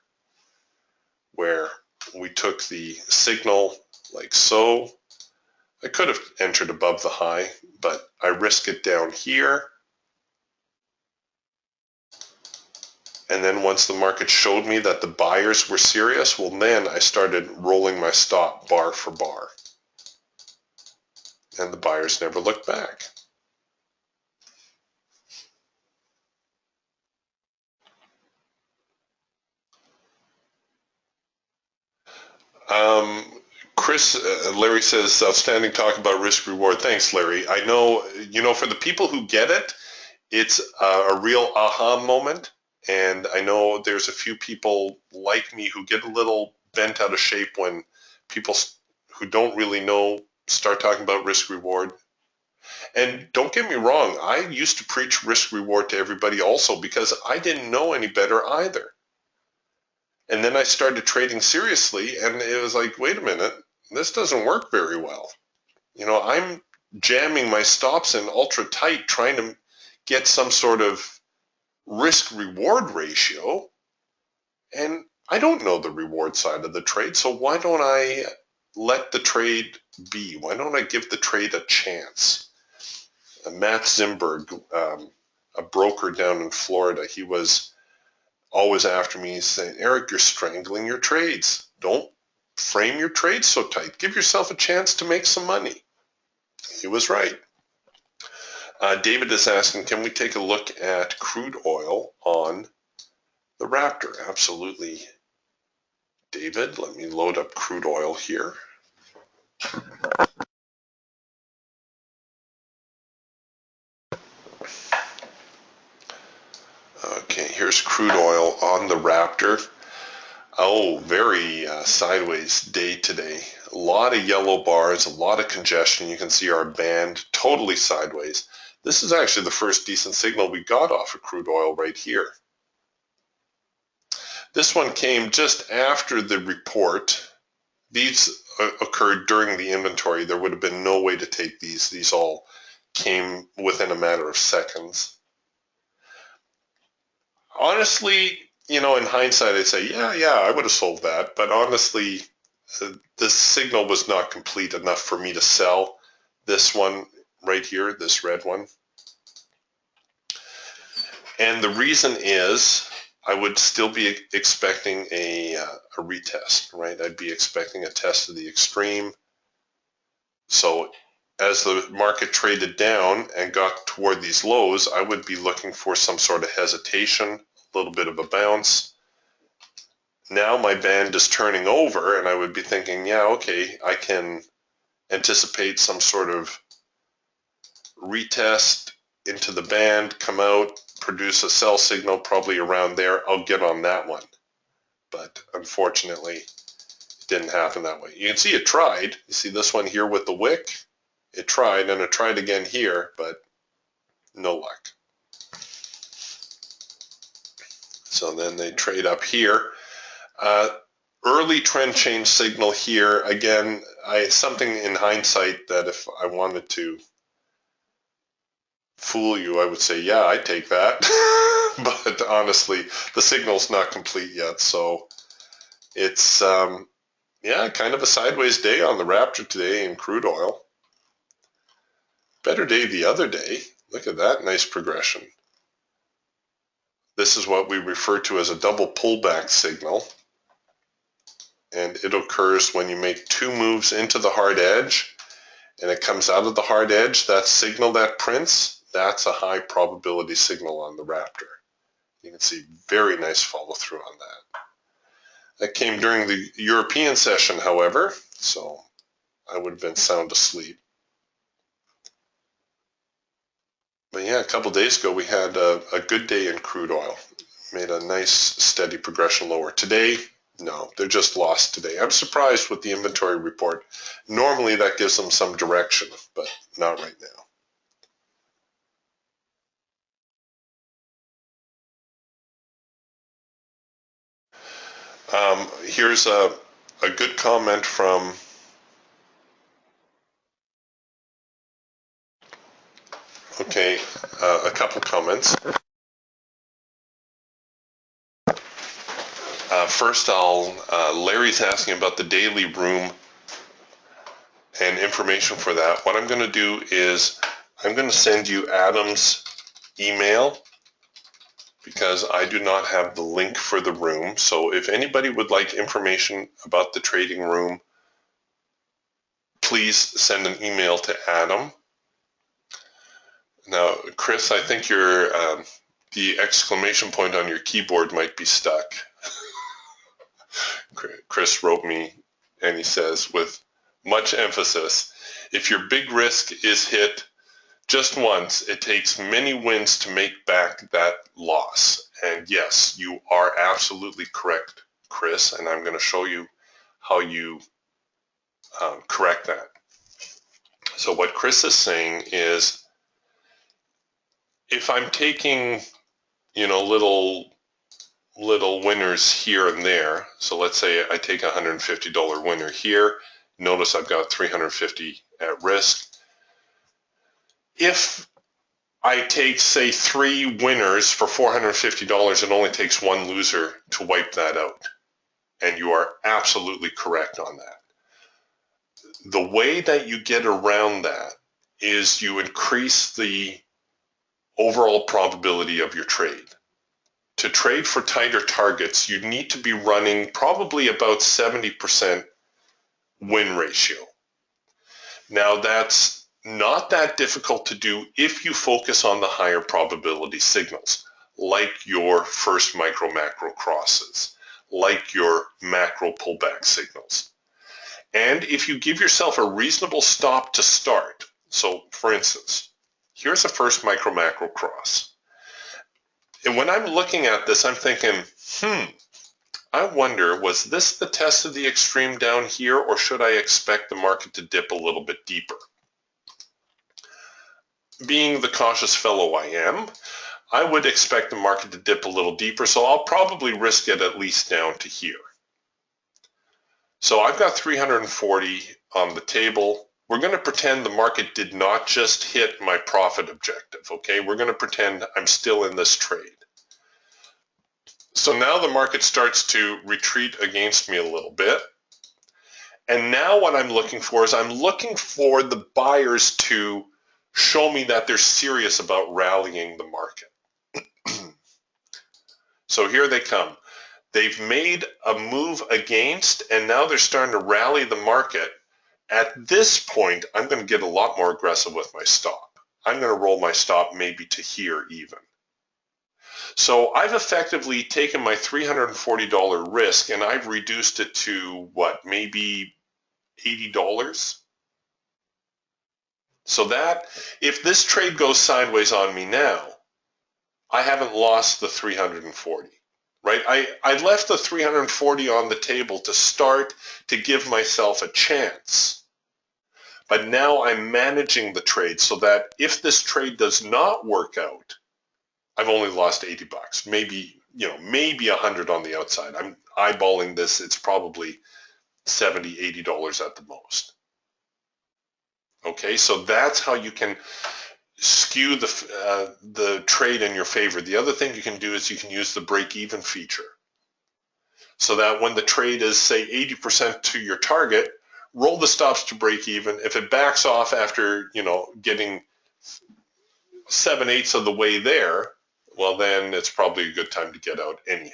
where we took the signal like so. I could have entered above the high, but I risk it down here. And then once the market showed me that the buyers were serious, well, then I started rolling my stop bar for bar. And the buyers never looked back. Larry says, outstanding talk about risk reward. Thanks, Larry. I know, for the people who get it, it's a real aha moment. And I know there's a few people like me who get a little bent out of shape when people who don't really know start talking about risk reward. And don't get me wrong, I used to preach risk reward to everybody also because I didn't know any better either. And then I started trading seriously and it was like, wait a minute, this doesn't work very well. I'm jamming my stops in ultra tight trying to get some sort of risk reward ratio, and I don't know the reward side of the trade, so why don't I let the trade be? Why don't I give the trade a chance? Matt Zimberg, a broker down in Florida, he was always after me saying, Eric, you're strangling your trades. Don't frame your trades so tight. Give yourself a chance to make some money. He was right. David is asking, can we take a look at crude oil on the Raptor? Absolutely, David. Let me load up crude oil here. Okay, here's crude oil on the Raptor. Oh, very sideways day today. A lot of yellow bars, a lot of congestion. You can see our band totally sideways. This is actually the first decent signal we got off of crude oil right here. This one came just after the report. These occurred during the inventory. There would have been no way to take these. These all came within a matter of seconds. Honestly, in hindsight, I'd say, yeah, I would have sold that. But honestly, the signal was not complete enough for me to sell this one right here, this red one. And the reason is I would still be expecting a retest, right? I'd be expecting a test of the extreme. So as the market traded down and got toward these lows, I would be looking for some sort of hesitation, a little bit of a bounce. Now my band is turning over and I would be thinking, yeah, okay, I can anticipate some sort of retest into the band, come out, produce a sell signal probably around there. I'll get on that one. But unfortunately, it didn't happen that way. You can see it tried. You see this one here with the wick? It tried, and it tried again here, but no luck. So then they trade up here. Early trend change signal here. Again, something in hindsight that if I wanted to fool you, I would say, yeah, I'd take that. But honestly, the signal's not complete yet. So it's, yeah, kind of a sideways day on the Raptor today in crude oil. Better day the other day. Look at that nice progression. This is what we refer to as a double pullback signal. and it occurs when you make two moves into the hard edge and it comes out of the hard edge. That signal that prints, that's a high probability signal on the Raptor. You can see very nice follow through on that. That came during the European session, however, so I would have been sound asleep. But yeah, a couple days ago we had a good day in crude oil. Made a nice steady progression lower. Today, no, they're just lost today. I'm surprised with the inventory report. Normally that gives them some direction, but not right now. Here's a good comment from a couple comments. First, Larry's asking about the daily room and information for that. What I'm going to do is I'm going to send you Adam's email because I do not have the link for the room. So if anybody would like information about the trading room, please send an email to Adam. Now, Chris, I think the exclamation point on your keyboard might be stuck. Chris wrote me and he says, with much emphasis, if your big risk is hit just once, it takes many wins to make back that loss. And yes, you are absolutely correct, Chris, and I'm going to show you how you correct that. So what Chris is saying is, if I'm taking, little winners here and there, so let's say I take a $150 winner here, notice I've got 350 at risk. If I take, say, 3 winners for $450, it only takes 1 loser to wipe that out. And you are absolutely correct on that. The way that you get around that is you increase the overall probability of your trade. To trade for tighter targets, you need to be running probably about 70% win ratio. Now, that's not that difficult to do if you focus on the higher probability signals, like your first micro macro crosses, like your macro pullback signals. And if you give yourself a reasonable stop to start, so for instance, here's a first micro macro cross. And when I'm looking at this, I'm thinking, I wonder, was this the test of the extreme down here, or should I expect the market to dip a little bit deeper? Being the cautious fellow I am, I would expect the market to dip a little deeper, so I'll probably risk it at least down to here. So I've got 340 on the table. We're going to pretend the market did not just hit my profit objective, okay? We're going to pretend I'm still in this trade. So now the market starts to retreat against me a little bit. And now what I'm looking for is I'm looking for the buyers to show me that they're serious about rallying the market. So here they come. They've made a move against, and now they're starting to rally the market. At this point, I'm going to get a lot more aggressive with my stop. I'm going to roll my stop maybe to here even. So I've effectively taken my $340 risk and I've reduced it to what, maybe $80? So that, if this trade goes sideways on me now, I haven't lost the 340, right? I left the 340 on the table to start to give myself a chance. But now I'm managing the trade so that if this trade does not work out, I've only lost 80 bucks, maybe 100 on the outside. I'm eyeballing this. It's probably $70, $80 at the most. Okay, so that's how you can skew the trade in your favor. The other thing you can do is you can use the break-even feature. So that when the trade is, say, 80% to your target, roll the stops to break even. If it backs off after, getting 7/8 of the way there, well, then it's probably a good time to get out anyhow.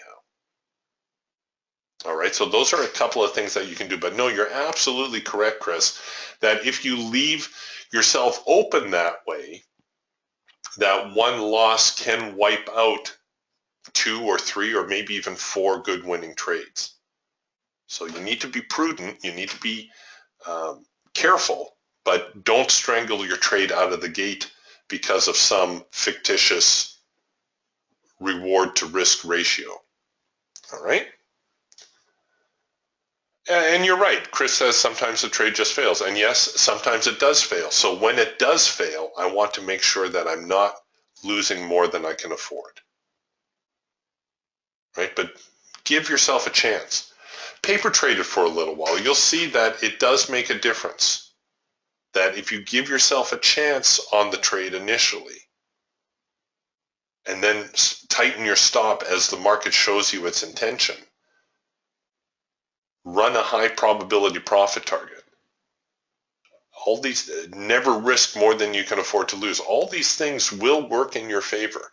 All right, so those are a couple of things that you can do. But no, you're absolutely correct, Chris, that if you leave yourself open that way, that one loss can wipe out 2 or 3 or maybe even 4 good winning trades. So you need to be prudent, you need to be careful, but don't strangle your trade out of the gate because of some fictitious reward to risk ratio. All right? And you're right. Chris says sometimes the trade just fails. And yes, sometimes it does fail. So when it does fail, I want to make sure that I'm not losing more than I can afford. Right? But give yourself a chance. Paper trade it for a little while. You'll see that it does make a difference. That if you give yourself a chance on the trade initially, and then tighten your stop as the market shows you its intention, run a high probability profit target. All these, never risk more than you can afford to lose. All these things will work in your favor.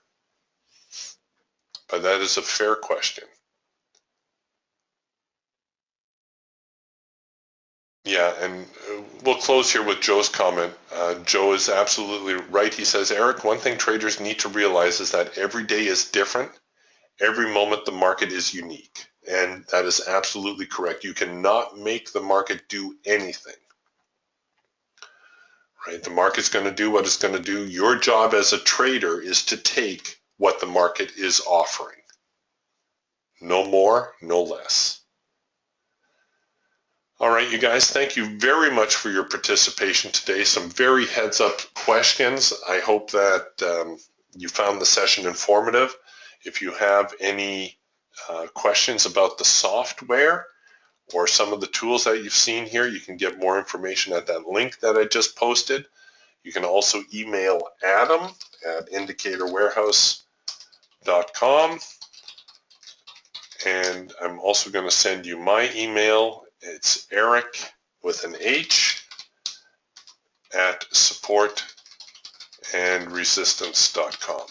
But that is a fair question. Yeah, and we'll close here with Joe's comment. Joe is absolutely right. He says, Eric, one thing traders need to realize is that every day is different. Every moment the market is unique. And that is absolutely correct. You cannot make the market do anything. Right? The market's going to do what it's going to do. Your job as a trader is to take what the market is offering. No more, no less. All right, you guys, thank you very much for your participation today. Some very heads-up questions. I hope that you found the session informative. If you have any questions about the software or some of the tools that you've seen here, you can get more information at that link that I just posted. You can also email Adam at indicatorwarehouse.com. And I'm also going to send you my email. It's Eric with an H at supportandresistance.com.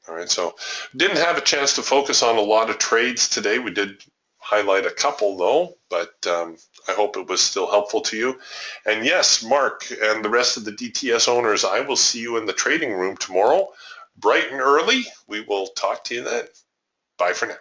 All right, so didn't have a chance to focus on a lot of trades today. We did highlight a couple though, but I hope it was still helpful to you. And yes, Mark and the rest of the DTS owners, I will see you in the trading room tomorrow, bright and early. We will talk to you then. Bye for now.